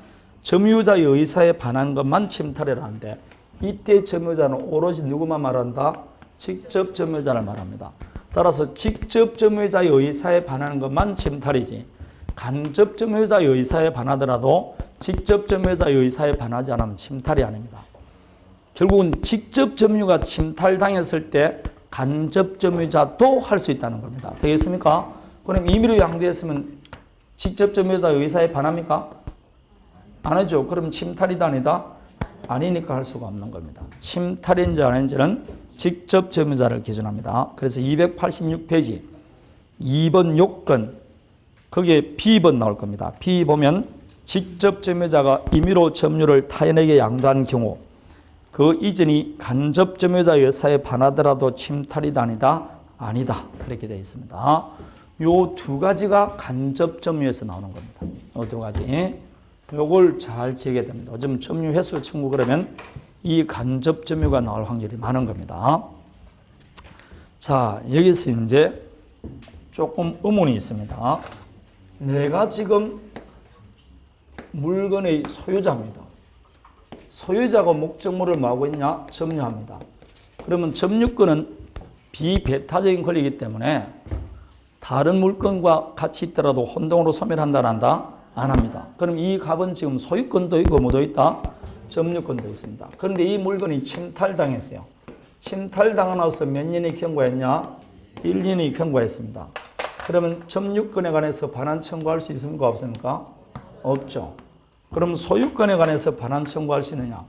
점유자의 의사에 반한 것만 침탈이라는데 이때 점유자는 오로지 누구만 말한다? 직접 점유자를 말합니다. 따라서 직접 점유자의 의사에 반하는 것만 침탈이지 간접 점유자의 의사에 반하더라도 직접 점유자의 의사에 반하지 않으면 침탈이 아닙니다. 결국은 직접 점유가 침탈당했을 때 간접 점유자도 할 수 있다는 겁니다. 되겠습니까? 그럼 임의로 양도했으면 직접 점유자의 의사에 반합니까? 안 하죠. 그럼 침탈이다 아니다? 아니니까 할 수가 없는 겁니다. 침탈인지 아닌지는 직접 점유자를 기준합니다. 그래서 286페이지 2번 요건 거기에 B번 나올 겁니다. B 보면 직접 점유자가 임의로 점유를 타인에게 양도한 경우 그 이전이 간접 점유자의 의사에 반하더라도 침탈이다 아니다? 아니다. 그렇게 되어 있습니다. 요 두 가지가 간접 점유에서 나오는 겁니다. 요 두 가지. 요걸 잘 기억해야 됩니다. 요즘 점유 횟수 청구 그러면 이 간접 점유가 나올 확률이 많은 겁니다. 자, 여기서 이제 조금 의문이 있습니다. 내가 지금 물건의 소유자입니다. 소유자가 목적물을 뭐하고 있냐? 점유합니다. 그러면 점유권은 비배타적인 권리이기 때문에 다른 물건과 같이 있더라도 혼동으로 소멸한다, 안 한다? 안 합니다. 그럼 이 값은 지금 소유권도 있고 뭐도 있다? 점유권도 있습니다. 그런데 이 물건이 침탈당했어요. 침탈당하면서 몇 년이 경과했냐? 1년이 경과했습니다. 그러면 점유권에 관해서 반환 청구할 수 있습니까? 없습니까? 없죠. 그럼 소유권에 관해서 반환 청구할 수 있느냐?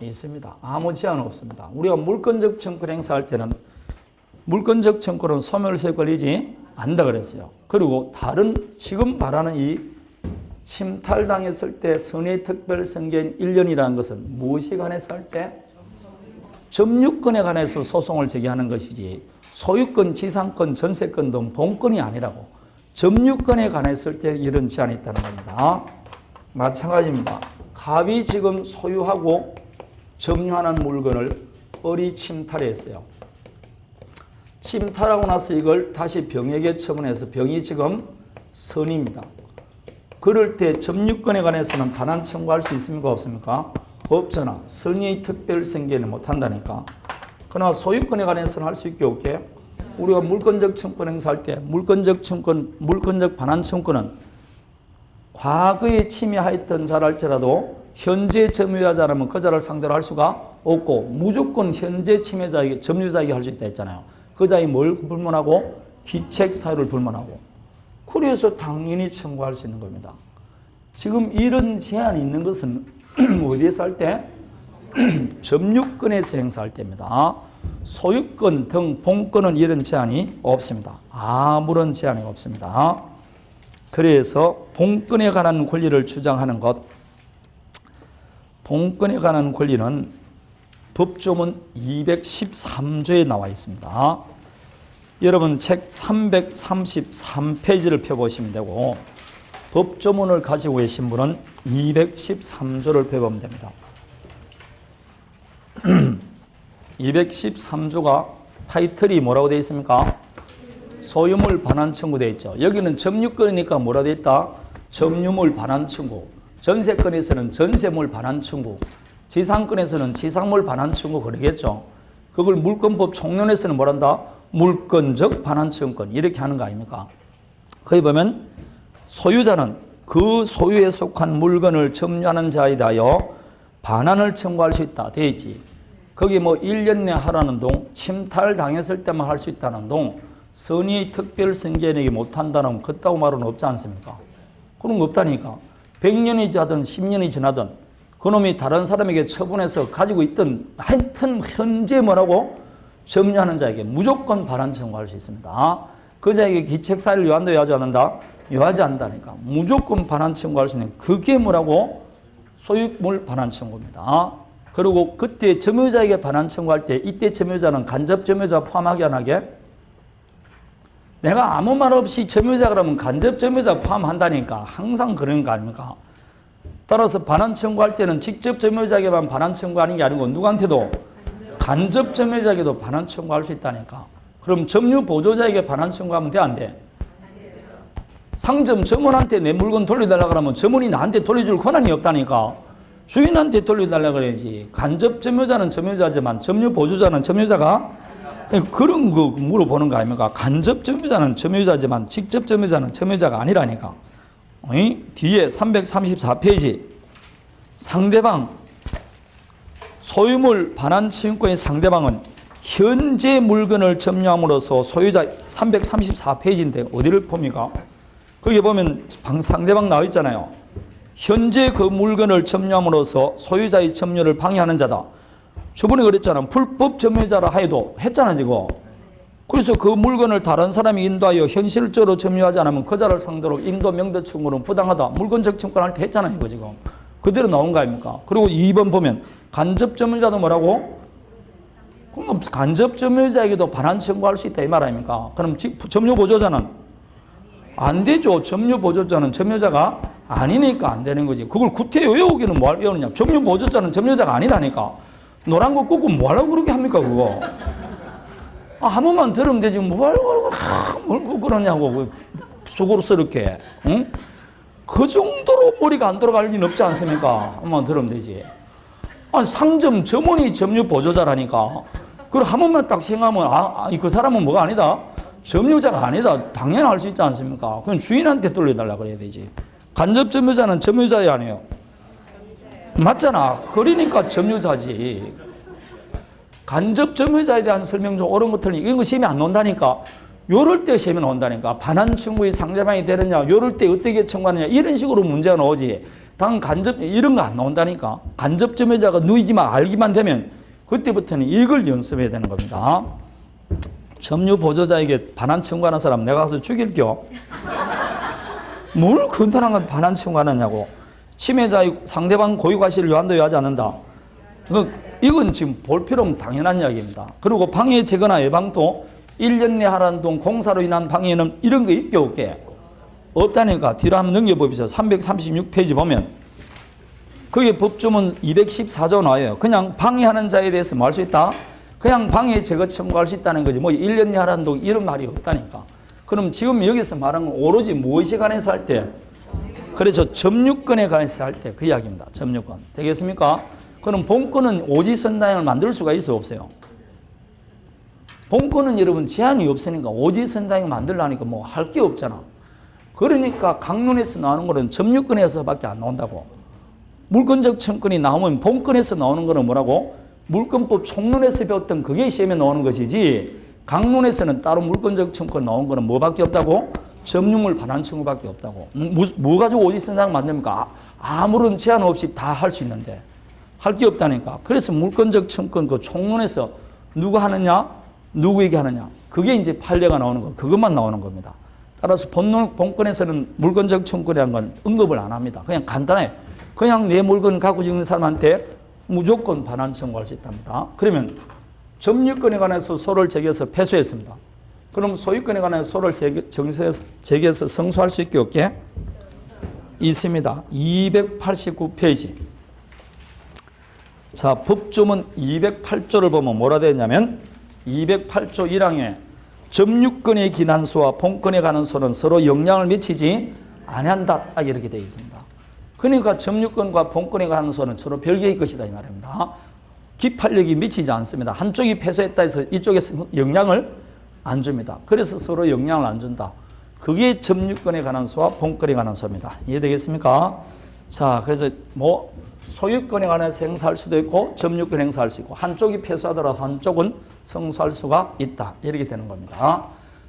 있습니다. 아무 제한 없습니다. 우리가 물권적 청구를 행사할 때는 물권적 청구는 소멸세 걸리지 않는다 그랬어요. 그리고 다른 지금 말하는 이 침탈당했을 때 선의 특별성계인 1년이라는 것은 무엇에 관해서 할 때? 점유권에 관해서 소송을 제기하는 것이지 소유권, 지상권, 전세권 등 본권이 아니라고. 점유권에 관했을 때 이런 제한이 있다는 겁니다. 마찬가지입니다. 갑이 지금 소유하고 점유하는 물건을 을이 침탈했어요. 침탈하고 나서 이걸 다시 병에게 처분해서 병이 지금 선입니다. 그럴 때 점유권에 관해서는 반환 청구할 수 있습니까? 없습니까? 없잖아. 선의 특별성계는 못한다니까. 그러나 소유권에 관해서는 할 수 있게 없게. 우리가 물권적 청구권 행사할 때 물권적 청구권, 물권적 반환 청구는 과거에 침해하였던 자랄지라도 현재 점유자라면 그 자를 상대로 할 수가 없고 무조건 현재 침해자에게 점유자에게 할 수 있다 했잖아요. 그 자에 뭘 불문하고? 기책 사유를 불문하고. 그래서 당연히 청구할 수 있는 겁니다. 지금 이런 제한이 있는 것은 어디에서 할 때? 점유권에서 행사할 때입니다. 소유권 등 본권은 이런 제한이 없습니다. 아무런 제한이 없습니다. 그래서 본권에 관한 권리를 주장하는 것, 본권에 관한 권리는 법조문 213조에 나와 있습니다. 여러분 책 333페이지를 펴보시면 되고 법조문을 가지고 계신 분은 213조를 펴보면 됩니다. 213조가 타이틀이 뭐라고 되어 있습니까? 소유물 반환 청구 되어 있죠. 여기는 점유권이니까 뭐라 되어 있다? 점유물 반환 청구. 전세권에서는 전세물 반환 청구. 지상권에서는 지상물 반환 청구 그러겠죠. 그걸 물권법 총론에서는 뭐란다? 물권적 반환 청구권 이렇게 하는 거 아닙니까? 거기 보면 소유자는 그 소유에 속한 물건을 점유하는 자에 대하여 반환을 청구할 수 있다 되어 있지. 거기 뭐 1년 내 하라는 동, 침탈당했을 때만 할 수 있다는 동, 선의 특별승계내기 못한다는 그따구 말은 없지 않습니까? 그런 거 없다니까. 100년이 지나든 10년이 지나든 그놈이 다른 사람에게 처분해서 가지고 있던 하여튼 현재 뭐라고? 점유하는 자에게 무조건 반환 청구할 수 있습니다. 그 자에게 기책사유를 요한다 요하지 않는다? 요하지 않는다니까. 무조건 반환 청구할 수 있는 그게 뭐라고? 소유물 반환 청구입니다. 그리고 그때 점유자에게 반환 청구할 때 이때 점유자는 간접 점유자 포함하게 안 하게? 내가 아무 말 없이 점유자 그러면 간접 점유자 포함한다니까. 항상 그런 거 아닙니까? 따라서 반환 청구할 때는 직접 점유자에게만 반환 청구하는 게 아니고 누구한테도? 간접 점유자에게도 반환 청구할 수 있다니까. 그럼 점유 보조자에게 반환 청구하면 돼, 안 돼? 상점 점원한테 내 물건 돌려달라 그러면 점원이 나한테 돌려줄 권한이 없다니까. 주인한테 돌려달라 그래야지. 간접 점유자는 점유자지만 점유 보조자는 점유자가 그런 거 물어보는 거 아닙니까? 간접 점유자는 점유자지만 직접 점유자는 점유자가 아니라니까. 뒤에 334페이지 상대방 소유물 반환 청구권의 상대방은 현재 물건을 점유함으로써 소유자 334페이지인데 어디를 봅니까? 거기 보면 상대방 나와 있잖아요. 현재 그 물건을 점유함으로써 소유자의 점유를 방해하는 자다. 저번에 그랬잖아. 불법 점유자라 하여도 했잖아 지금. 그래서 그 물건을 다른 사람이 인도하여 현실적으로 점유하지 않으면 그 자를 상대로 인도 명도 청구는 부당하다. 물권적 청구할 때 했잖아요 이거 지금. 그대로 나온 거 아닙니까? 그리고 2번 보면 간접 점유자도 뭐라고? 그럼 간접 점유자에게도 반환 청구할 수 있다 이 말 아닙니까? 그럼 점유 보조자는 안 되죠. 점유 보조자는 점유자가 아니니까 안 되는 거지. 그걸 구태 외우기는 뭐 외우느냐. 점유 보조자는 점유자가 아니라니까. 노란 거 꽂고 뭐 하려고 그렇게 합니까, 그거? 한 번만 들으면 되지. 뭘 그러냐고. 속으로스럽게. 응? 그 정도로 머리가 안 돌아갈 리는 없지 않습니까? 한 번만 들으면 되지. 상점 점원이 점유 보조자라니까. 그걸 한 번만 딱 생각하면, 그 사람은 뭐가 아니다? 점유자가 아니다. 당연히 알 수 있지 않습니까? 그럼 주인한테 돌려달라 그래야 되지. 간접 점유자는 점유자야 아니에요? 맞잖아. 그러니까 점유자지. 간접 점유자에 대한 설명 좀 옳은 것 틀린 이런 거 시험이 안 나온다니까. 요럴 때 시험이 나온다니까. 반환 청구의 상대방이 되느냐, 요럴 때 어떻게 청구하느냐 이런 식으로 문제가 나오지. 당 간접 이런 거 안 나온다니까. 간접 점유자가 누이지만 알기만 되면 그때부터는 이걸 연습해야 되는 겁니다. 점유 보조자에게 반환 청구하는 사람 내가 가서 죽일게요. 뭘 간단한 건 반환 청구하느냐고. 침해자의 상대방 고유 과실을 요한도 요하지 않는다. 이건 지금 볼 필요 없는 당연한 이야기입니다. 그리고 방해 제거나 예방도 1년 내 하라는 동 공사로 인한 방해는 이런 거 있게 없게 없다니까. 뒤로 한번 넘겨보십시오. 336페이지 보면 거기에 법조문 214조 나와요. 그냥 방해하는 자에 대해서 뭐 할 수 있다? 그냥 방해 제거 청구할 수 있다는 거지. 뭐 1년 내 하라는 동 이런 말이 없다니까. 그럼 지금 여기서 말한 건 오로지 무엇에 관해서 할 때? 그렇죠. 점유권에 관해서 할 때 그 이야기입니다. 점유권. 되겠습니까? 그럼 본권은 오지선당을 만들 수가 있어 없어요? 본권은 여러분 제한이 없으니까 오지선당을 만들려니까 뭐 할 게 없잖아. 그러니까 강론에서 나오는 거는 점유권에서밖에 안 나온다고. 물권적 청권이 나오면 본권에서 나오는 거는 뭐라고? 물권법 총론에서 배웠던 그게 시험에 나오는 것이지 강론에서는 따로 물권적 청권 나온 거는 뭐밖에 없다고? 점유물 반환 청구밖에 없다고. 뭐 가지고 오지선당 만듭니까? 아무런 제한 없이 다 할 수 있는데 할 게 없다니까. 그래서 물권적 청권 그 총론에서 누가 하느냐, 누구에게 하느냐, 그게 이제 판례가 나오는 거, 그것만 나오는 겁니다. 따라서 본권에서는 물권적 청권이라는 건 언급을 안 합니다. 그냥 간단해. 그냥 내 물건 갖고 있는 사람한테 무조건 반환 청구할 수 있답니다. 그러면 점유권에 관해서 소를 제기해서 패소했습니다. 그럼 소유권에 관해서 소를 제기해서 성소할 수 있게 없게 있습니다. 289페이지. 자, 법조문 208조를 보면 뭐라 되어 있냐면 208조 1항에 점유권의 기난소와 본권에 관한 소는 서로 영향을 미치지 아니한다. 딱 이렇게 되어 있습니다. 그러니까 점유권과 본권에 관한 소는 서로 별개의 것이다 이 말입니다. 기판력이 미치지 않습니다. 한쪽이 패소했다 해서 이쪽에서 영향을 안 줍니다. 그래서 서로 영향을 안 준다. 그게 점유권에 관한 소와 본권에 관한 소입니다. 이해되겠습니까? 자, 그래서 뭐 소유권에 관해서 행사할 수도 있고 점유권 행사할 수 있고 한쪽이 패소하더라도 한쪽은 성소할 수가 있다. 이렇게 되는 겁니다.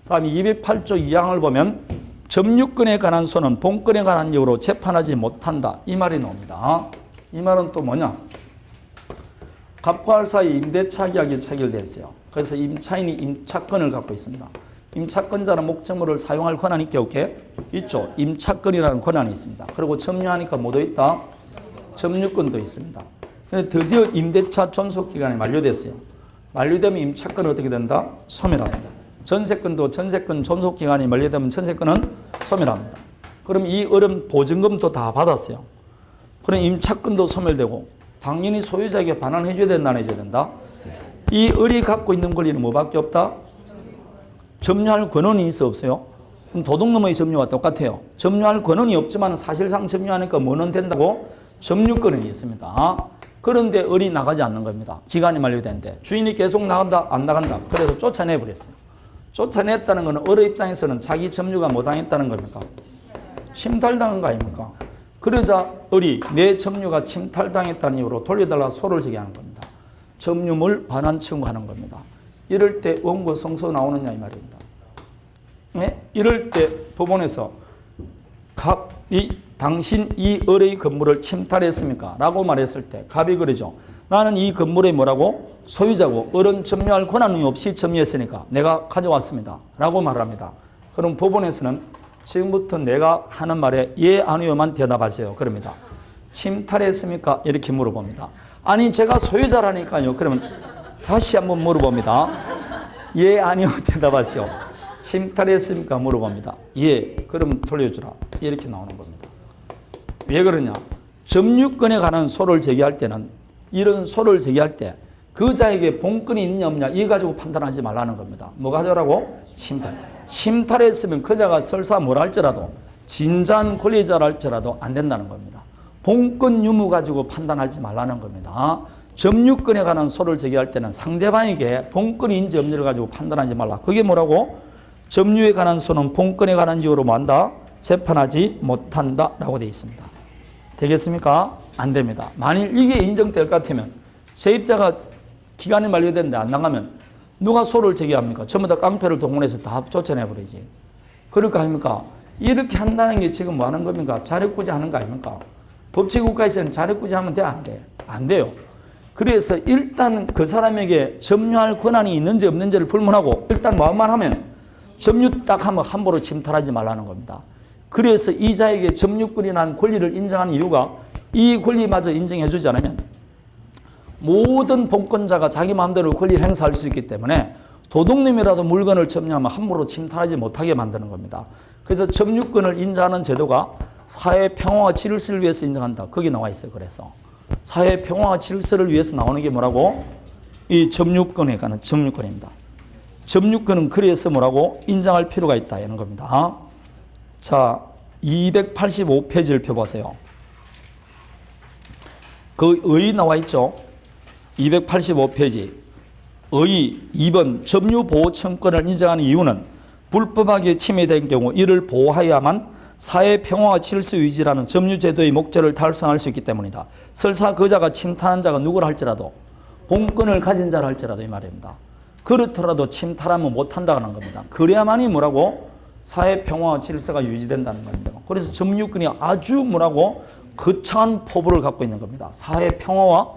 다음에 208조 2항을 보면 점유권에 관한 소는 본권에 관한 이유로 재판하지 못한다. 이 말이 나옵니다. 이 말은 또 뭐냐? 갑과 알 사이 임대차 계약이 체결됐어요. 그래서 임차인이 임차권을 갖고 있습니다. 임차권자는 목적물을 사용할 권한이 있게 없게 있죠. 임차권이라는 권한이 있습니다. 그리고 점유하니까 뭐도 있다? 점유권도 있습니다. 근데 드디어 임대차 존속기간이 만료됐어요. 만료되면 임차권은 어떻게 된다? 소멸합니다. 전세권도 전세권 존속기간이 만료되면 전세권은 소멸합니다. 그럼 이 어른 보증금도 다 받았어요. 그럼 임차권도 소멸되고 당연히 소유자에게 반환해 줘야 된다, 안 해줘야 된다? 이 을이 갖고 있는 권리는 뭐밖에 없다? 점유할 권한이 있어 없어요? 그럼 도둑놈의 점유와 똑같아요. 점유할 권한이 없지만 사실상 점유하니까 뭐는 된다고? 점유권은 있습니다. 그런데 을이 나가지 않는 겁니다. 기간이 만료되는데 주인이 계속 나간다, 안 나간다. 그래서 쫓아내버렸어요. 쫓아냈다는 것은 을의 입장에서는 자기 점유가 못 당했다는 겁니까? 침탈당한 거 아닙니까? 그러자 을이 내 점유가 침탈당했다는 이유로 돌려달라 소를 제기하는 겁니다. 점유물 반환 청구하는 겁니다. 이럴 때 원고 성소 나오느냐 이 말입니다. 네? 이럴 때 법원에서 당신 이 을의 건물을 침탈했습니까? 라고 말했을 때 갑이 그러죠. 나는 이 건물의 뭐라고? 소유자고 을은 점유할 권한이 없이 점유했으니까 내가 가져왔습니다. 라고 말합니다. 그럼 법원에서는 지금부터 내가 하는 말에 예, 아니요만 대답하세요. 그럽니다. 침탈했습니까? 이렇게 물어봅니다. 아니 제가 소유자라니까요. 그러면 다시 한번 물어봅니다. 예, 아니요 대답하세요. 침탈했습니까? 물어봅니다. 예, 그럼 돌려주라. 이렇게 나오는 겁니다. 왜 그러냐? 점유권에 관한 소를 제기할 때는 이런 소를 제기할 때 그 자에게 본권이 있냐 없냐 이 가지고 판단하지 말라는 겁니다. 뭐가 하라고? 침탈. 침탈했으면 그 자가 설사 뭘 할지라도 진짜한 권리자라 할지라도 안 된다는 겁니다. 본권 유무 가지고 판단하지 말라는 겁니다. 점유권에 관한 소를 제기할 때는 상대방에게 본권이 있는지 없는지를 가지고 판단하지 말라. 그게 뭐라고? 점유에 관한 소는 본권에 관한 이유로 뭐한다? 재판하지 못한다 라고 되어 있습니다. 되겠습니까? 안 됩니다. 만일 이게 인정될 것 같으면 세입자가 기간이 만료됐는데 안 나가면 누가 소를 제기합니까? 전부 다 깡패를 동원해서 다 쫓아내버리지. 그럴까 아닙니까? 이렇게 한다는 게 지금 뭐 하는 겁니까? 자력구제 하는 거 아닙니까? 법치국가에서는 자력구제 하면 돼? 안 돼? 안 돼요. 그래서 일단 그 사람에게 점유할 권한이 있는지 없는지를 불문하고 일단 뭐만 하면 점유 딱 하면 함부로 침탈하지 말라는 겁니다. 그래서 이자에게 점유권이라는 권리를 인정하는 이유가 이 권리마저 인정해 주지 않으면 모든 본권자가 자기 마음대로 권리를 행사할 수 있기 때문에 도둑님이라도 물건을 점유하면 함부로 침탈하지 못하게 만드는 겁니다. 그래서 점유권을 인정하는 제도가 사회 평화와 질서를 위해서 인정한다. 거기 나와 있어요. 그래서 사회 평화와 질서를 위해서 나오는 게 뭐라고? 이 점유권에 관한 점유권입니다. 점유권은 그래서 뭐라고? 인정할 필요가 있다. 이런 겁니다. 자, 285페이지를 펴보세요. 그 의 나와 있죠? 285페이지. 의 2번 점유보호청권을 인정하는 이유는 불법하게 침해된 경우 이를 보호해야만 사회 평화와 질서 유지라는 점유제도의 목적을 달성할 수 있기 때문이다. 설사 그 자가 침탈한 자가 누구라 할지라도 본권을 가진 자라 할지라도 이 말입니다. 그렇더라도 침탈하면 못한다는 겁니다. 그래야만이 뭐라고? 사회 평화와 질서가 유지된다는 겁니다. 그래서 점유권이 아주 뭐라고? 거창한 포부를 갖고 있는 겁니다. 사회 평화와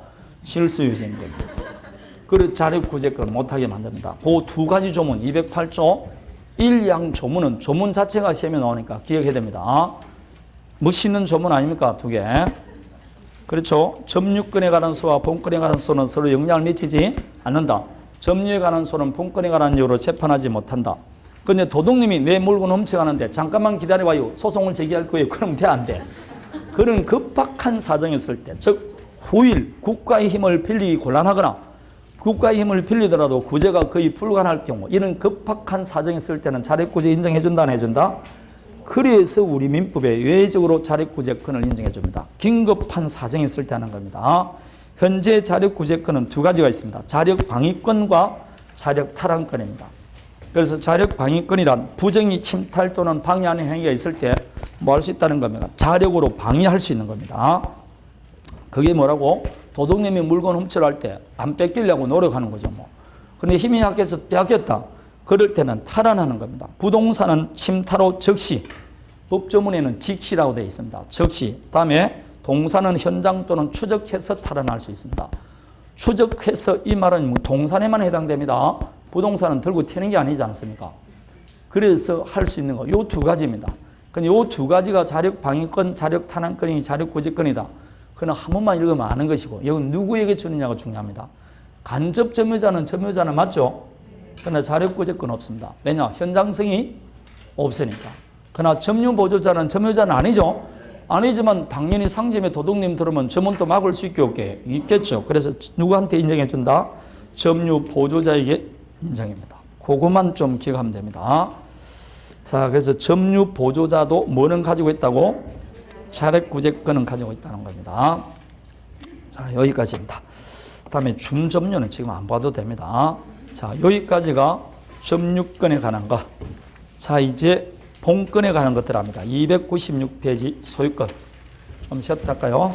질서 유지인 겁니다. 그리고 자력구제권을 못하게 만듭니다. 그 두 가지 조문, 208조 1양 조문은 조문 자체가 시험에 나오니까 기억해야 됩니다. 멋있는 조문 아닙니까? 두 개. 그렇죠. 점유권에 관한 소와 본권에 관한 소는 서로 영향을 미치지 않는다. 점유에 관한 소는 본권에 관한 이유로 재판하지 못한다. 그런데 도둑님이 내 물건 훔쳐가는데 잠깐만 기다려봐요. 소송을 제기할 거예요. 그럼 돼, 안 돼? 그런 급박한 사정이 있을 때, 즉 후일 국가의 힘을 빌리기 곤란하거나 국가의 힘을 빌리더라도 구제가 거의 불가능할 경우 이런 급박한 사정이 있을 때는 자력구제 인정해준다 안 해준다? 그래서 우리 민법에 외적으로 자력구제권을 인정해줍니다. 긴급한 사정이 있을 때 하는 겁니다. 현재 자력구제권은 두 가지가 있습니다. 자력방위권과 자력탈환권입니다. 그래서 자력방위권이란 부정이 침탈 또는 방해하는 행위가 있을 때 뭐 할 수 있다는 겁니다. 자력으로 방해할 수 있는 겁니다. 그게 뭐라고? 도둑님이 물건 훔쳐갈 때 안 뺏기려고 노력하는 거죠. 뭐. 그런데 힘이 약해서 빼앗겼다. 그럴 때는 탈환하는 겁니다. 부동산은 침탈 후 즉시, 법조문에는 직시라고 되어 있습니다. 즉시. 다음에 동산은 현장 또는 추적해서 탈환할 수 있습니다. 추적해서 이 말은 동산에만 해당됩니다. 부동산은 들고 튀는 게 아니지 않습니까? 그래서 할 수 있는 거 요 두 가지입니다. 근데 요 두 가지가 자력방위권, 자력탄환권이 자력구제권이다. 그는 한 번만 읽으면 아는 것이고 여기 누구에게 주느냐가 중요합니다. 간접 점유자는 맞죠? 그러나 자력구제권 없습니다. 왜냐? 현장성이 없으니까. 그러나 점유보조자는 점유자는 아니죠? 아니지만 당연히 상점에 도둑님 들으면 점원도 막을 수 있겠죠. 그래서 누구한테 인정해준다? 점유보조자에게 인정입니다. 그것만 좀 기억하면 됩니다. 자, 그래서 점유보조자도 뭐는 가지고 있다고? 자력구제권은 가지고 있다는 겁니다. 자, 여기까지입니다. 다음에 준점유는 지금 안 봐도 됩니다. 자, 여기까지가 점유권에 관한 거. 자, 이제 본권에 관한 것들 합니다. 296페이지 소유권. 좀 쉬었다 할까요?